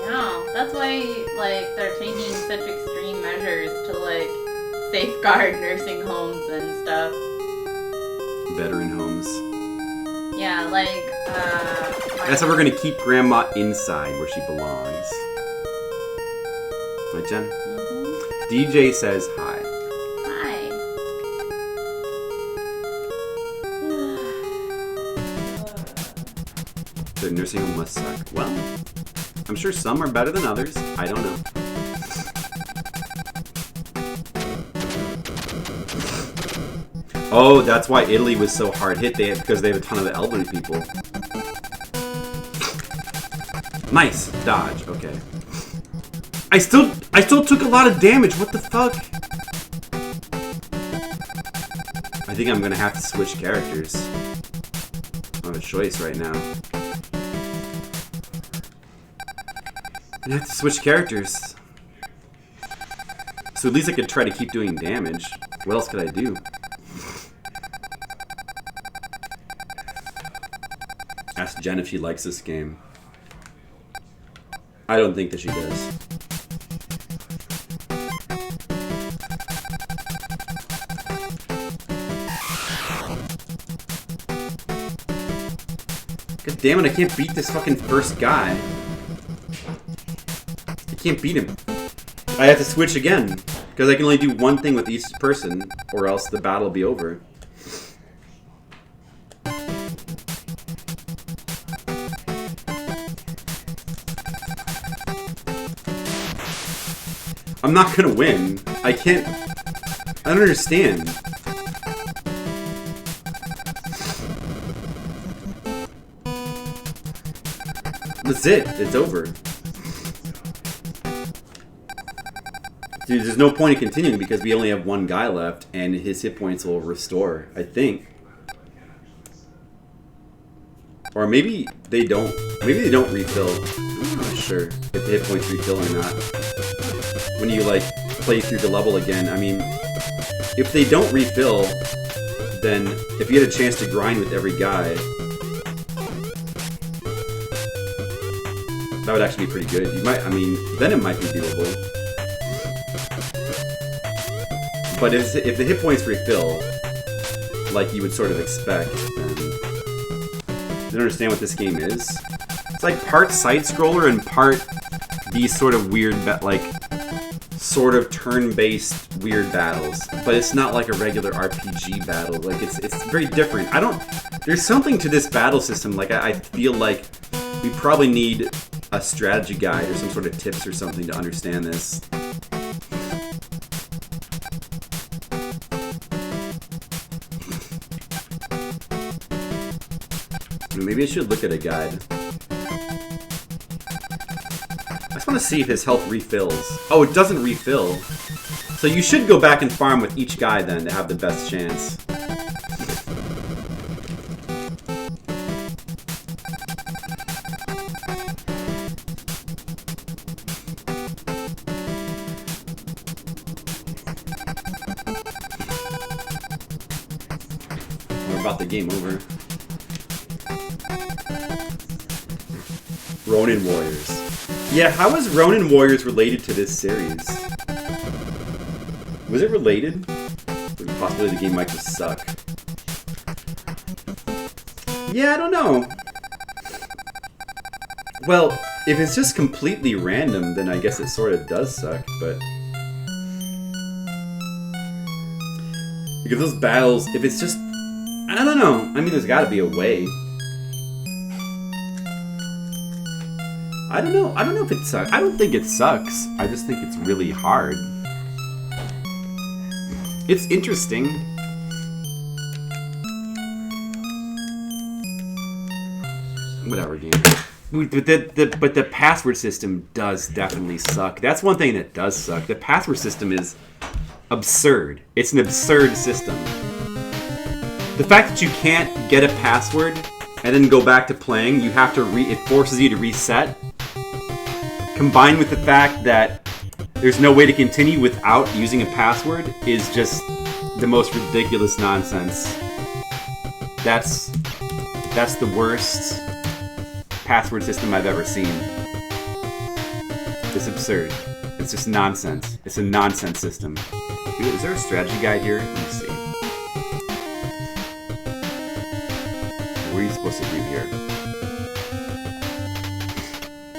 Yeah, that's why, like, they're taking such extreme measures to, like, safeguard nursing homes and stuff. Veteran homes. Yeah, like, That's how we're gonna keep Grandma inside where she belongs. Right, Jen? Mm-hmm. DJ says hi. Hi. The nursing home must suck. Well, I'm sure some are better than others. I don't know. Oh, that's why Italy was so hard hit. Because they have a ton of the elderly people. Nice dodge. Okay. I still took a lot of damage. What the fuck? I think I'm gonna have to switch characters. I don't have a choice right now. I have to switch characters. So at least I could try to keep doing damage. What else could I do? Ask Jen if she likes this game. I don't think that she does. God damn it, I can't beat this fucking first guy. I can't beat him. I have to switch again. Because I can only do one thing with each person, or else the battle will be over. I'm not gonna win. I can't... I don't understand. That's it. It's over. Dude, there's no point in continuing because we only have one guy left and his hit points will restore, I think. Or maybe they don't. Maybe they don't refill. I'm not sure if the hit points refill or not. When you, like, play through the level again. I mean, if they don't refill, then if you had a chance to grind with every guy, That would actually be pretty good. You might, I mean, then it might be doable. But if the hit points refill, like you would sort of expect, then you don't understand what this game is. It's like part side-scroller and part these sort of weird, like, sort of turn-based weird battles. But it's not like a regular RPG battle. Like, it's very different. There's something to this battle system. Like, I feel like we probably need a strategy guide or some sort of tips or something to understand this. Maybe I should look at a guide. I just want to see if his health refills. Oh, it doesn't refill. So you should go back and farm with each guy then to have the best chance. We're about the game over. Ronin Warriors. Yeah, how is Ronin Warriors related to this series? Was it related? Possibly the game might just suck. Yeah, I don't know. Well, if it's just completely random, then I guess it sort of does suck, but... Because those battles, if it's just... I don't know. I mean, there's gotta be a way. I don't know. I don't know if it sucks. I don't think it sucks. I just think it's really hard. It's interesting. Whatever, game. But the password system does definitely suck. That's one thing that does suck. The password system is absurd. It's an absurd system. The fact that you can't get a password and then go back to playing, you have to it forces you to reset. Combined with the fact that there's no way to continue without using a password is just the most ridiculous nonsense. That's the worst password system I've ever seen. It's absurd. It's just nonsense. It's a nonsense system. Is there a strategy guide here? Let me see. What are you supposed to do here?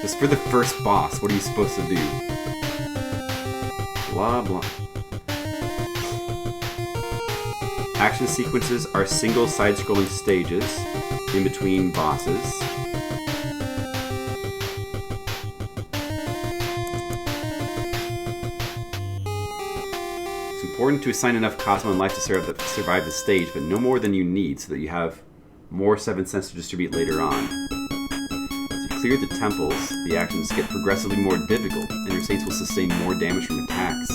Just for the first boss, what are you supposed to do? Blah, blah. Action sequences are single side-scrolling stages in between bosses. It's important to assign enough Cosmo and life to survive the stage, but no more than you need so that you have more 7 cents to distribute later on. Clear the temples, the actions get progressively more difficult, and your saints will sustain more damage from attacks.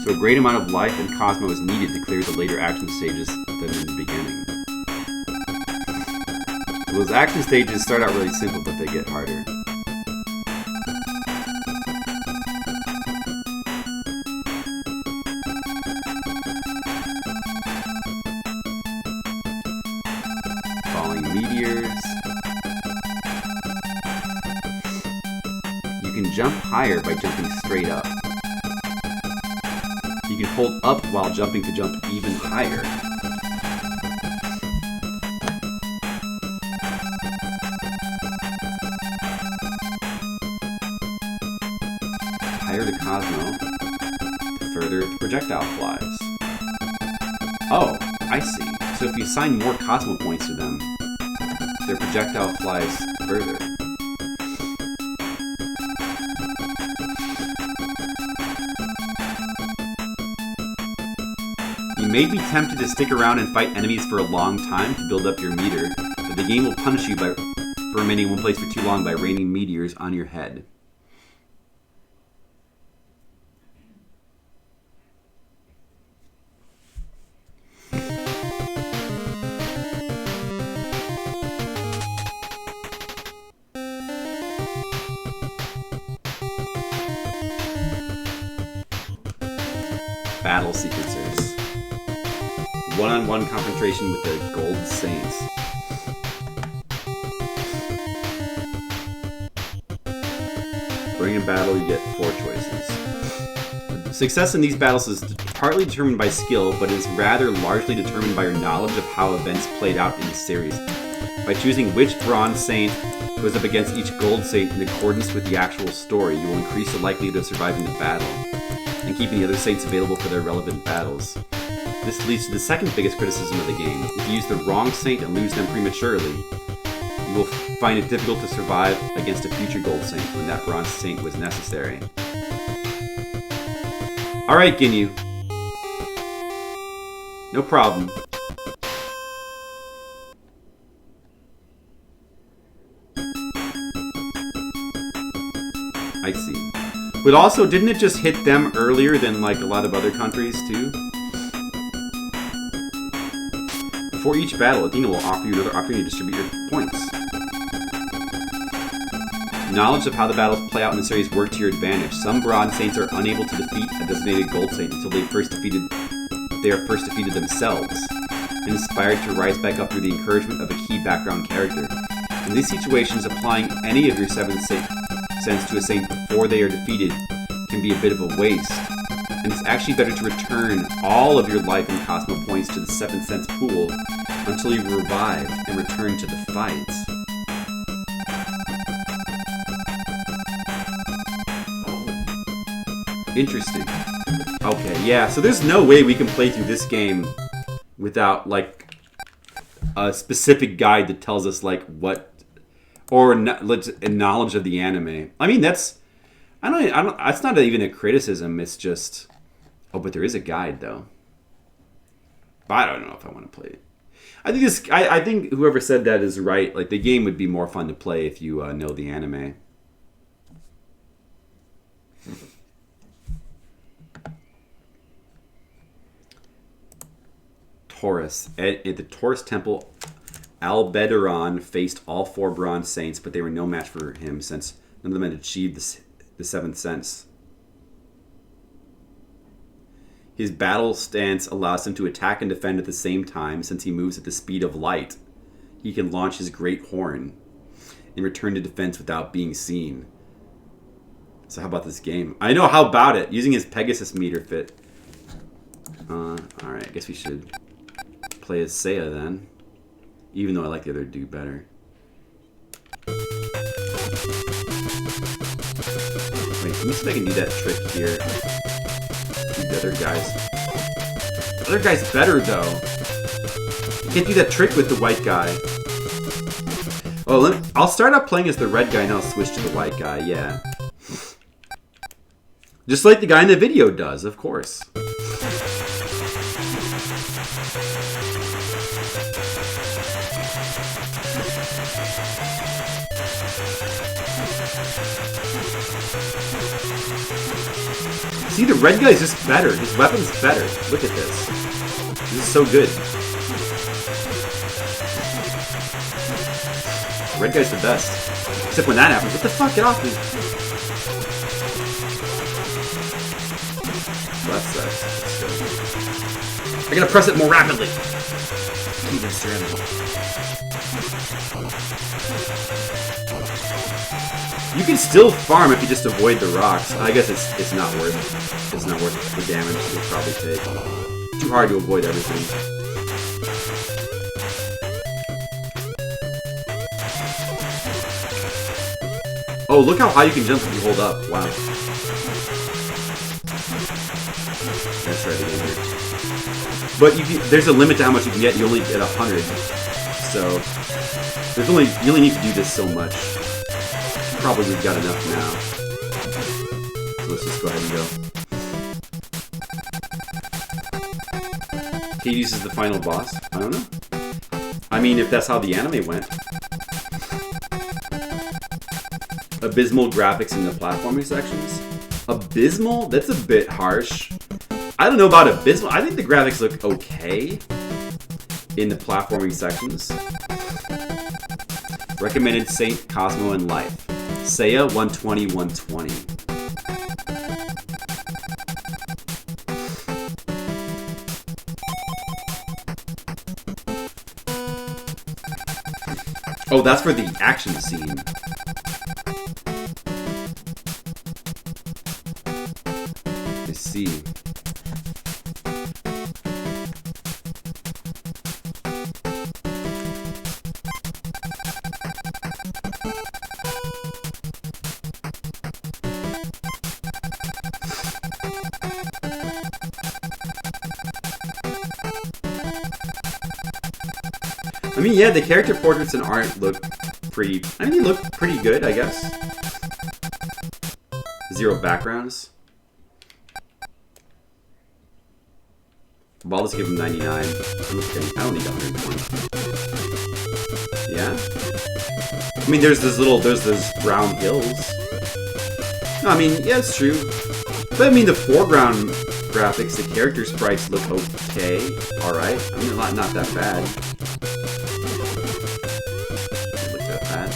So a great amount of life and Cosmo is needed to clear the later action stages than in the beginning. So those action stages start out really simple, but they get harder. Falling meteors. You can jump higher by jumping straight up. You can hold up while jumping to jump even higher. Higher to Cosmo, the further the projectile flies. Oh, I see. So if you assign more Cosmo points to them, their projectile flies further. You may be tempted to stick around and fight enemies for a long time to build up your meter, but the game will punish you for remaining in one place for too long by raining meteors on your head. Battle sequencers. One-on-one confrontation with the Gold Saints. During a battle, you get 4 choices. Success in these battles is partly determined by skill, but is rather largely determined by your knowledge of how events played out in the series. By choosing which Bronze Saint goes up against each Gold Saint in accordance with the actual story, you will increase the likelihood of surviving the battle, and keeping the other Saints available for their relevant battles. This leads to the second biggest criticism of the game. If you use the wrong Saint and lose them prematurely, you will find it difficult to survive against a future Gold Saint when that Bronze Saint was necessary. Alright, Ginyu. No problem. I see. But also, didn't it just hit them earlier than like a lot of other countries too? Before each battle, Athena will offer you another opportunity to distribute your points. Knowledge of how the battles play out in the series work to your advantage. Some Bronze Saints are unable to defeat a designated Gold Saint until they are first defeated themselves, and inspired to rise back up through the encouragement of a key background character. In these situations, applying any of your 7th sense to a Saint before they are defeated can be a bit of a waste, and it's actually better to return all of your life and Cosmo points to the 7th sense pool until you revive and return to the fight. Interesting. Okay, yeah, so there's no way we can play through this game without, like, a specific guide that tells us, like, what, or knowledge of the anime. I mean, that's not even a criticism, it's just, oh, but there is a guide, though. But I don't know if I want to play it. I think whoever said that is right. Like, the game would be more fun to play if you know the anime. Taurus. At the Taurus Temple, Albedaron faced all 4 Bronze Saints, but they were no match for him since none of them had achieved the 7th sense. His battle stance allows him to attack and defend at the same time. Since he moves at the speed of light, he can launch his Great Horn and return to defense without being seen. So how about this game? I know, how about it? Using his Pegasus meter fit. Alright, I guess we should play as Seiya then. Even though I like the other dude better. Wait, let me see if I can do that trick here. Do the other guys. The other guy's better though. You can't do that trick with the white guy. Oh, I'll start out playing as the red guy and I'll switch to the white guy, yeah. Just like the guy in the video does, of course. See, the red guy's just better. His weapon's better. Look at this. This is so good. Red guy's the best. Except when that happens. What the fuck? Get off me. Well, that sucks. I gotta press it more rapidly. You can still farm if you just avoid the rocks. I guess it's not worth it. It's not worth the damage it would probably take. Too hard to avoid everything. Oh, look how high you can jump if you hold up. Wow. Let's try it again here. But there's a limit to how much you can get. You only get 100. So you only need to do this so much. Probably we've got enough now. So let's just go ahead and go. Hades is the final boss? I don't know. I mean, if that's how the anime went. Abysmal graphics in the platforming sections. Abysmal? That's a bit harsh. I don't know about abysmal. I think the graphics look okay in the platforming sections. Recommended Saint, Cosmo, and Life. Seiya 120, 120. Oh, that's for the action scene. see. I mean, yeah, the character portraits and art look pretty... I mean, they look pretty good, I guess. 0 backgrounds. Well, I'll just give him 99. Okay, I don't need 120. Yeah? I mean, there's those brown hills. No, I mean, yeah, it's true. But I mean, the foreground graphics, the character sprites look okay. Alright. I mean, not that bad. Look at that.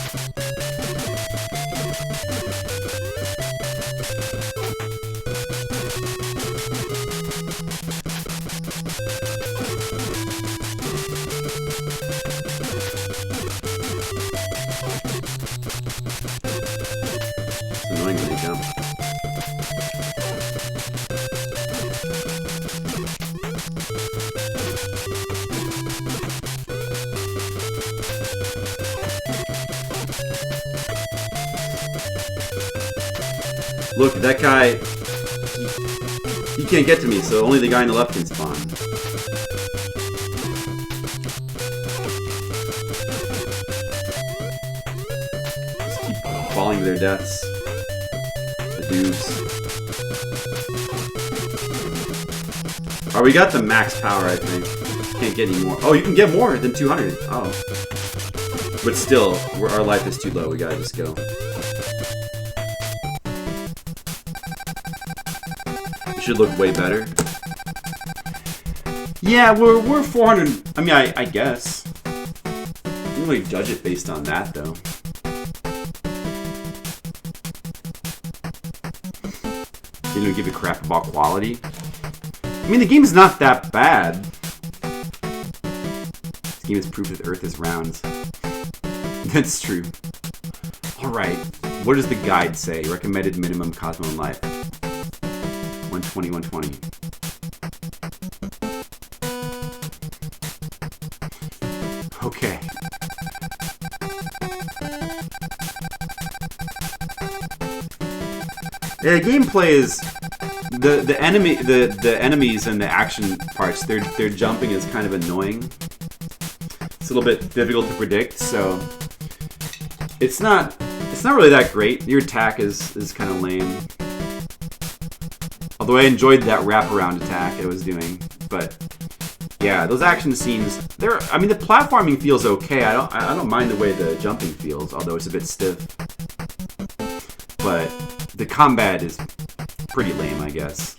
It's annoying when they jump. Look, that guy, he can't get to me, so only the guy on the left can spawn. Just keep falling to their deaths. The dudes. Oh, we got the max power, I think. Can't get any more. Oh, you can get more than 200. Oh. But still, our life is too low. We gotta just go. Should look way better. Yeah, we're 400. I mean, I guess. I don't really judge it based on that, though. You don't give a crap about quality. I mean, the game is not that bad. This game has proved that Earth is round. That's true. Alright, what does the guide say? Recommended minimum Cosmo in life. 120, 120. Okay. Yeah, the gameplay is the enemies and the action parts. Their jumping is kind of annoying. It's a little bit difficult to predict, so it's not really that great. Your attack is kind of lame. Although I enjoyed that wraparound attack it was doing, but yeah, those action scenes. I mean, the platforming feels okay. I don't mind the way the jumping feels, although it's a bit stiff. But the combat is pretty lame, I guess.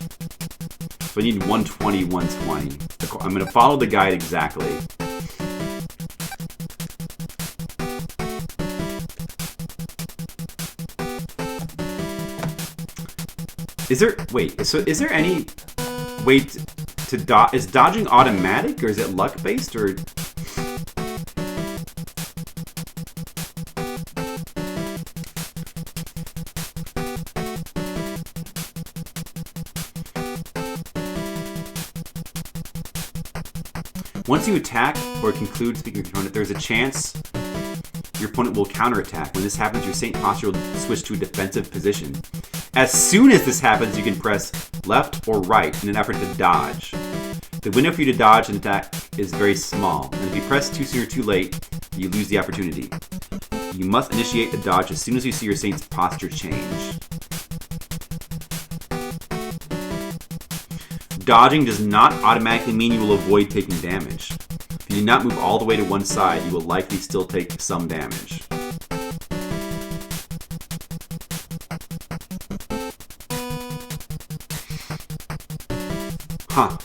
So I need 120, 120. I'm gonna follow the guide exactly. Is there any way to dodge? Is dodging automatic, or is it luck based, or? Once you attack or conclude speaking with your opponent, there's a chance your opponent will counterattack. When this happens, your Saint posture will switch to a defensive position. As soon as this happens, you can press left or right in an effort to dodge. The window for you to dodge and attack is very small, and if you press too soon or too late, you lose the opportunity. You must initiate the dodge as soon as you see your Saint's posture change. Dodging does not automatically mean you will avoid taking damage. If you do not move all the way to one side, you will likely still take some damage. Huh.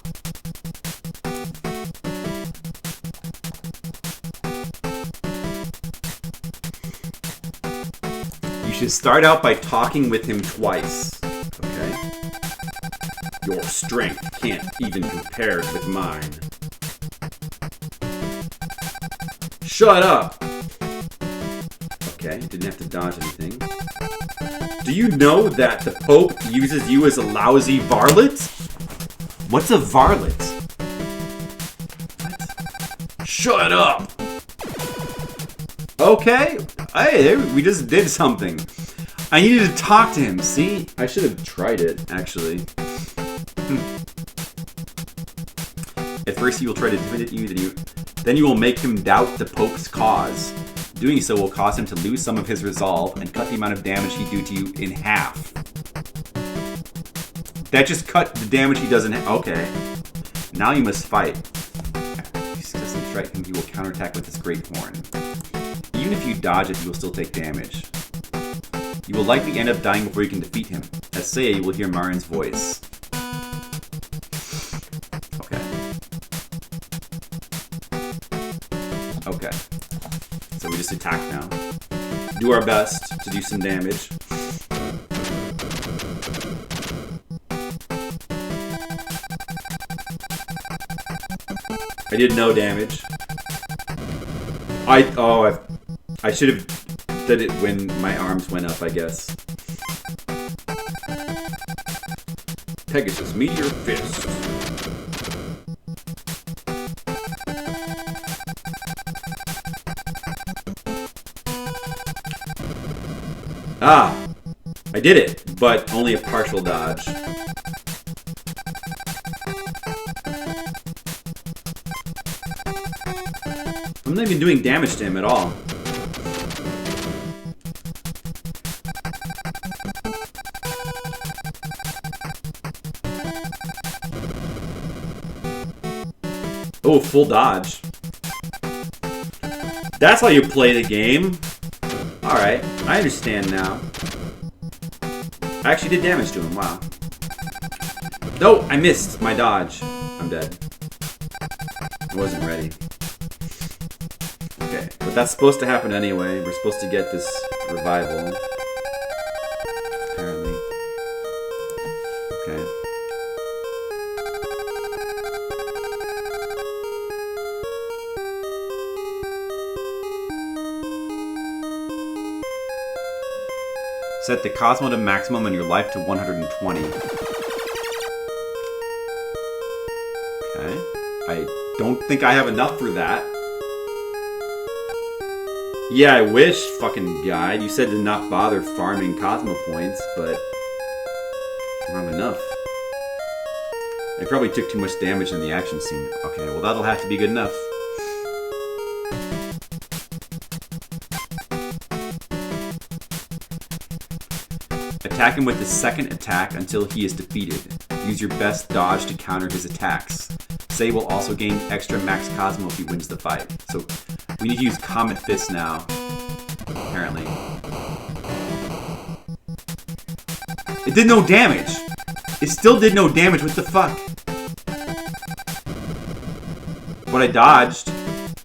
You should start out by talking with him twice. Okay? Your strength can't even compare with mine. Shut up! Okay, didn't have to dodge anything. Do you know that the Pope uses you as a lousy varlet? What's a varlet? What? Shut up! Okay, hey, we just did something. I needed to talk to him, see? I should have tried it, actually. At first he will try to intimidate you, then you will make him doubt the Pope's cause. Doing so will cause him to lose some of his resolve and cut the amount of damage he do to you in half. That just cut the damage he does in half. Okay. Now you must fight. If you successfully strike him, he will counterattack with his great horn. Even if you dodge it, you will still take damage. You will likely end up dying before you can defeat him. As Seiya, you will hear Marin's voice. Okay. So we just attack now. Do our best to do some damage. I did no damage. I should have did it when my arms went up, I guess. Pegasus Meteor Fist. Ah! I did it, but only a partial dodge. I'm not even doing damage to him at all. Oh, full dodge. That's how you play the game. Alright, I understand now. I actually did damage to him, wow. No, I missed my dodge. I'm dead. I wasn't ready. Okay, but that's supposed to happen anyway. We're supposed to get this revival. Apparently. Okay. Set the Cosmo to maximum and your life to 120. Okay. I don't think I have enough for that. Yeah, I wish, fucking guide. You said to not bother farming Cosmo points, but I don't have enough. I probably took too much damage in the action scene. Okay, well that'll have to be good enough. Attack him with the second attack until he is defeated. Use your best dodge to counter his attacks. Seiya will also gain extra max Cosmo if he wins the fight. So we need to use Comet Fist now. Apparently. It did no damage! It still did no damage, what the fuck? But I dodged.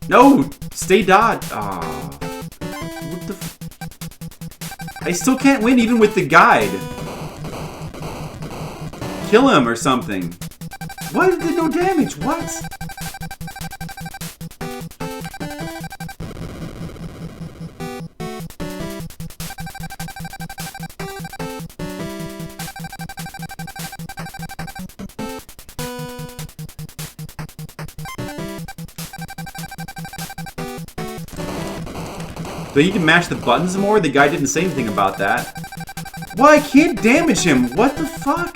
No! Stay dodged! Aww. What the f... I still can't win even with the guide. Kill him or something. Why did no damage? What? Do I need to mash the buttons more? The guy didn't say anything about that. Well, I can't damage him. What the fuck?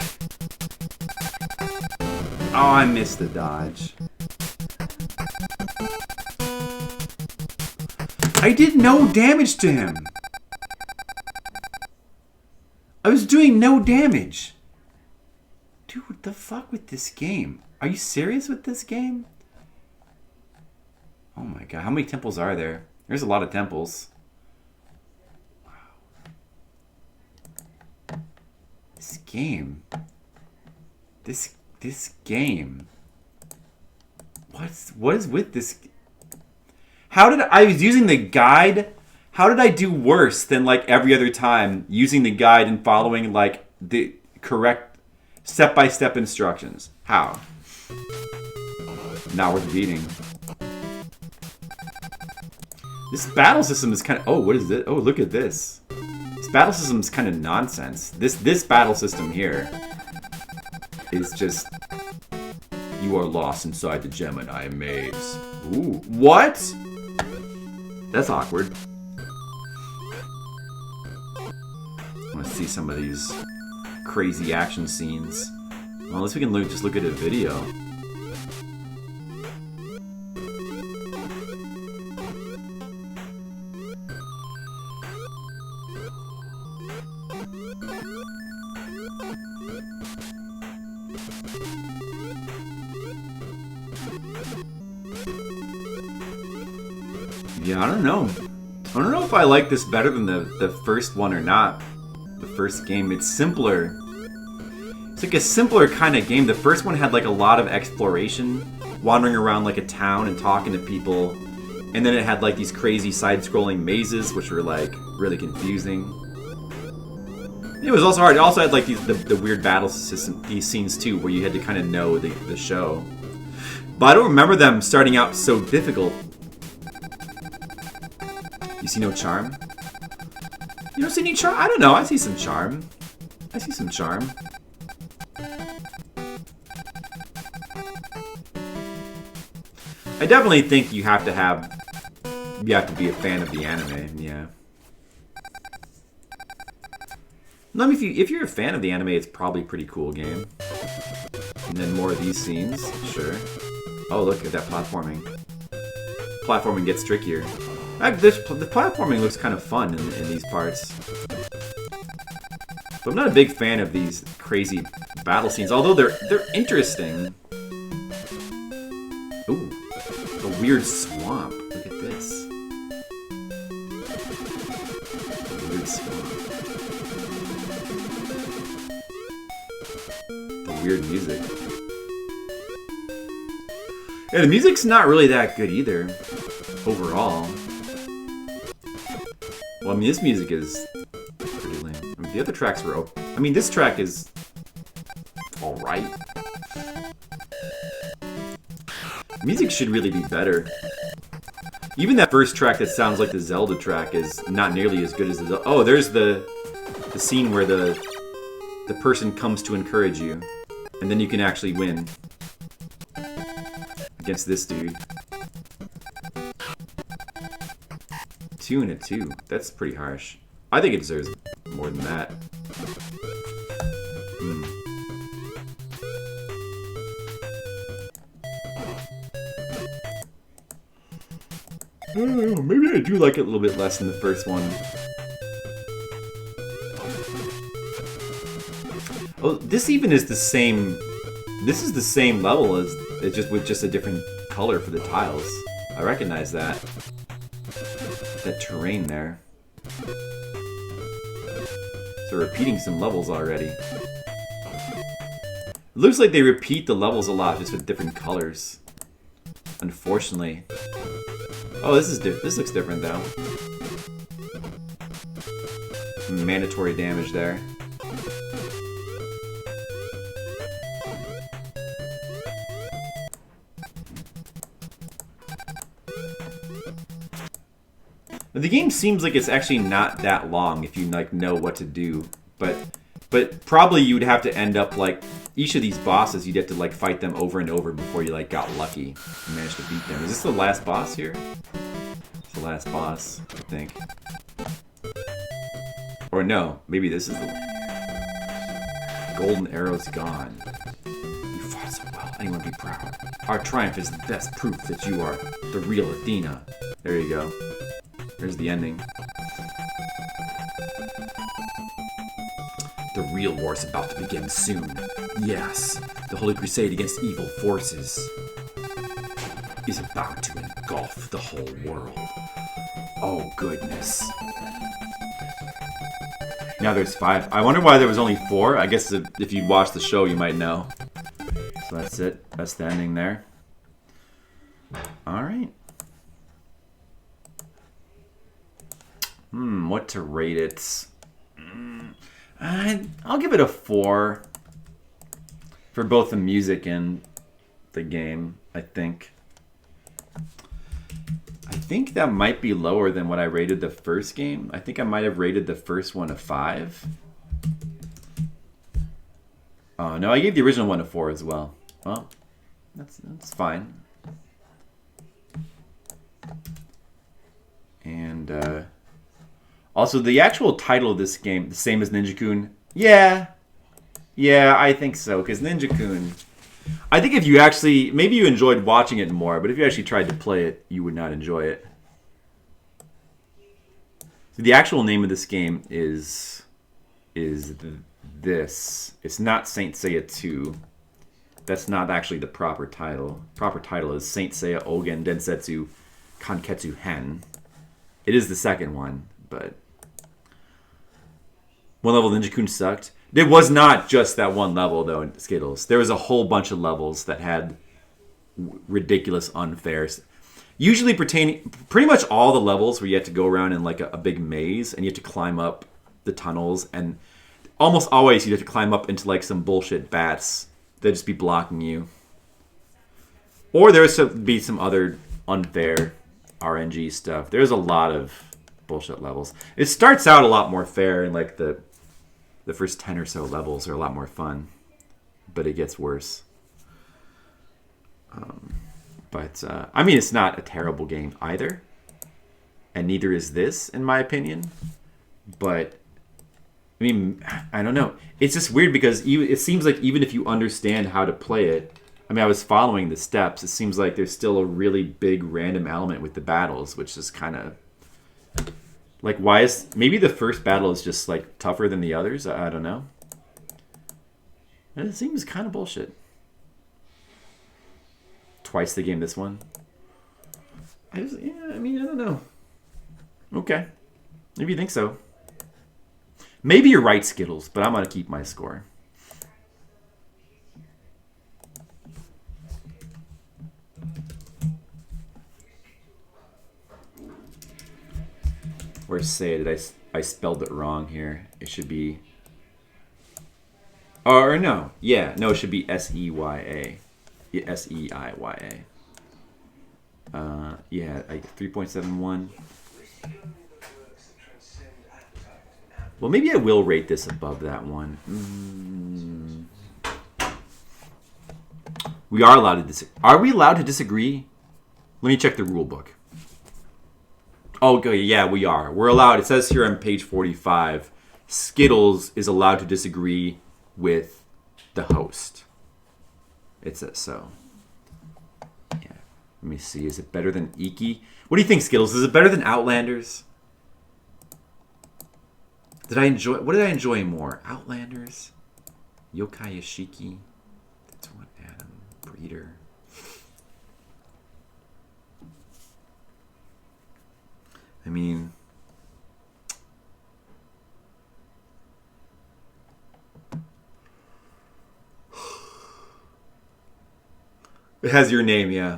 Oh, I missed the dodge. I did no damage to him. I was doing no damage. Dude, what the fuck with this game? Are you serious with this game? Oh my god, how many temples are there? There's a lot of temples. Wow. This game. This game. What is with this? How did I was using the guide? How did I do worse than like every other time using the guide and following like the correct step-by-step instructions? How? Not worth beating. This battle system is kind of... Oh, what is it? Oh, look at this. This battle system is kind of nonsense. This battle system here is just... You are lost inside the Gemini maze. Ooh, what? That's awkward. I want to see some of these crazy action scenes. Well, unless we can just look at a video. Yeah, I don't know. I don't know if I like this better than the first one or not. The first game, it's simpler. It's like a simpler kind of game. The first one had like a lot of exploration, wandering around like a town and talking to people. And then it had like these crazy side-scrolling mazes, which were like really confusing. It was also hard. It also had like the weird battle system, these scenes too, where you had to kind of know the show. But I don't remember them starting out so difficult. You see no charm? You don't see any charm? I don't know. I see some charm. I see some charm. I definitely think you have to be a fan of the anime, yeah. No, I mean, if you're a fan of the anime, it's probably a pretty cool game. And then more of these scenes, sure. Oh, look at that platforming. Platforming gets trickier. The platforming looks kind of fun in these parts. But I'm not a big fan of these crazy battle scenes, although they're interesting. Ooh, a weird swamp. Look at this. A weird swamp. The weird music. Yeah, the music's not really that good either, overall. Well, I mean, this music is pretty lame. I mean, the other tracks were okay. I mean, this track is alright. Music should really be better. Even that first track that sounds like the Zelda track is not nearly as good as the Zelda. Oh, there's the scene where the person comes to encourage you. And then you can actually win. Against this dude. 2 and a 2. That's pretty harsh. I think it deserves more than that. I don't know. Maybe I do like it a little bit less than the first one. Oh, this even is the same. This is the same level as it, just with just a different color for the tiles. I recognize that. That terrain there. So repeating some levels already. It looks like they repeat the levels a lot, just with different colors. Unfortunately. Oh, this looks different though. Mandatory damage there. The game seems like it's actually not that long if you like know what to do, but probably you would have to end up like each of these bosses. You'd have to like fight them over and over before you like got lucky and managed to beat them. Is this the last boss here? It's the last boss, I think. Or no, maybe this is the golden arrow's gone. You fought so well. Anyone be proud. Our triumph is the best proof that you are the real Athena. There you go. Here's the ending. The real war's about to begin soon. Yes, the Holy Crusade against evil forces is about to engulf the whole world. Oh, goodness. Now there's 5. I wonder why there was only 4. I guess if you watch the show, you might know. So that's it. That's the ending there. Alright. What to rate it? I'll give it a 4 for both the music and the game, I think. I think that might be lower than what I rated the first game. I think I might have rated the first one a 5. Oh, no, I gave the original one a 4 as well. Well, that's fine. And also, the actual title of this game, the same as Ninja-kun? Yeah, I think so, because Ninja-kun... I think if you actually... Maybe you enjoyed watching it more, but if you actually tried to play it, you would not enjoy it. So the actual name of this game is this. It's not Saint Seiya 2. That's not actually the proper title. Proper title is Saint Seiya Ougon Densetsu Kanketsu Hen. It is the second one, but... One level Ninja-kun sucked. It was not just that one level, though, in Skittles. There was a whole bunch of levels that had ridiculous unfairs. Usually pretty much all the levels where you have to go around in like a big maze and you have to climb up the tunnels, and almost always you have to climb up into like some bullshit bats that just be blocking you. Or there's be some other unfair RNG stuff. There's a lot of bullshit levels. It starts out a lot more fair, and like the first 10 or so levels are a lot more fun, but it gets worse. But I mean, it's not a terrible game either, and neither is this, in my opinion. But I mean, I don't know. It's just weird because it seems like even if you understand how to play it, I mean, I was following the steps. It seems like there's still a really big random element with the battles, which is kind of like, why is maybe the first battle is just like tougher than the others? I don't know. It seems kind of bullshit. Twice the game this one. I mean, I don't know. Okay. Maybe you think so. Maybe you're right, Skittles, but I'm going to keep my score. Or say that I spelled it wrong here. It should be... Or no. Yeah, no, it should be S-E-Y-A. S-E-I-Y-A. Yeah, 3.71. Well, maybe I will rate this above that one. We are allowed to disagree. Are we allowed to disagree? Let me check the rule book. Oh, okay, yeah, we are. We're allowed. It says here on page 45, Skittles is allowed to disagree with the host. It says so. Yeah. Let me see. Is it better than Iki? What do you think, Skittles? Is it better than Outlanders? What did I enjoy more? Outlanders? Yokai Yashiki? That's what Adam. Breeder. I mean... It has your name, yeah.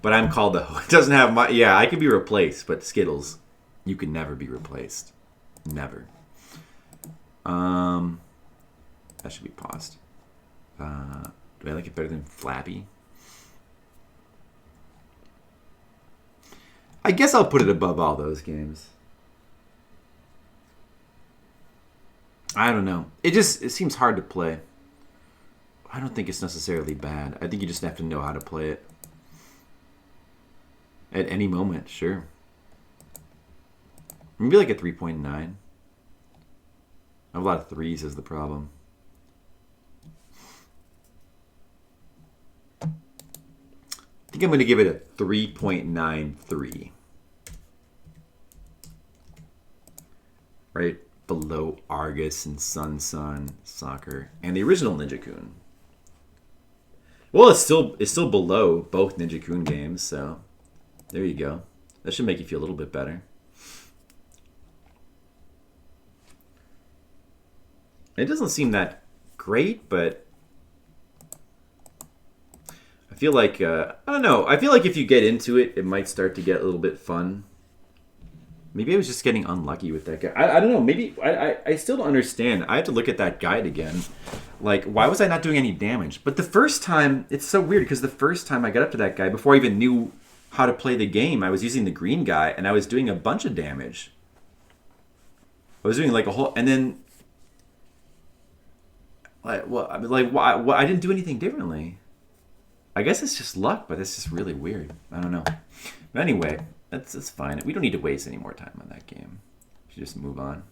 But I'm called the... It doesn't have my... Yeah, I could be replaced, but Skittles, you can never be replaced. Never. That should be paused. Do I like it better than Flappy? I guess I'll put it above all those games. I don't know. It seems hard to play. I don't think it's necessarily bad. I think you just have to know how to play it. At any moment, sure. Maybe like a 3.9. I have a lot of 3s is the problem. I think I'm going to give it a 3.93. Right below Argus and Sun Soccer and the original Ninja-kun. Well, it's still below both Ninja-kun games, so there you go. That should make you feel a little bit better. It doesn't seem that great, but I feel like, I don't know. I feel like if you get into it, it might start to get a little bit fun. Maybe I was just getting unlucky with that guy. I don't know. Maybe I still don't understand. I have to look at that guide again. Like, why was I not doing any damage? But the first time, it's so weird because the first time I got up to that guy, before I even knew how to play the game, I was using the green guy, and I was doing a bunch of damage. I was doing like a whole, and then why? I didn't do anything differently. I guess it's just luck, but it's just really weird. I don't know. But anyway, that's fine. We don't need to waste any more time on that game. We should just move on.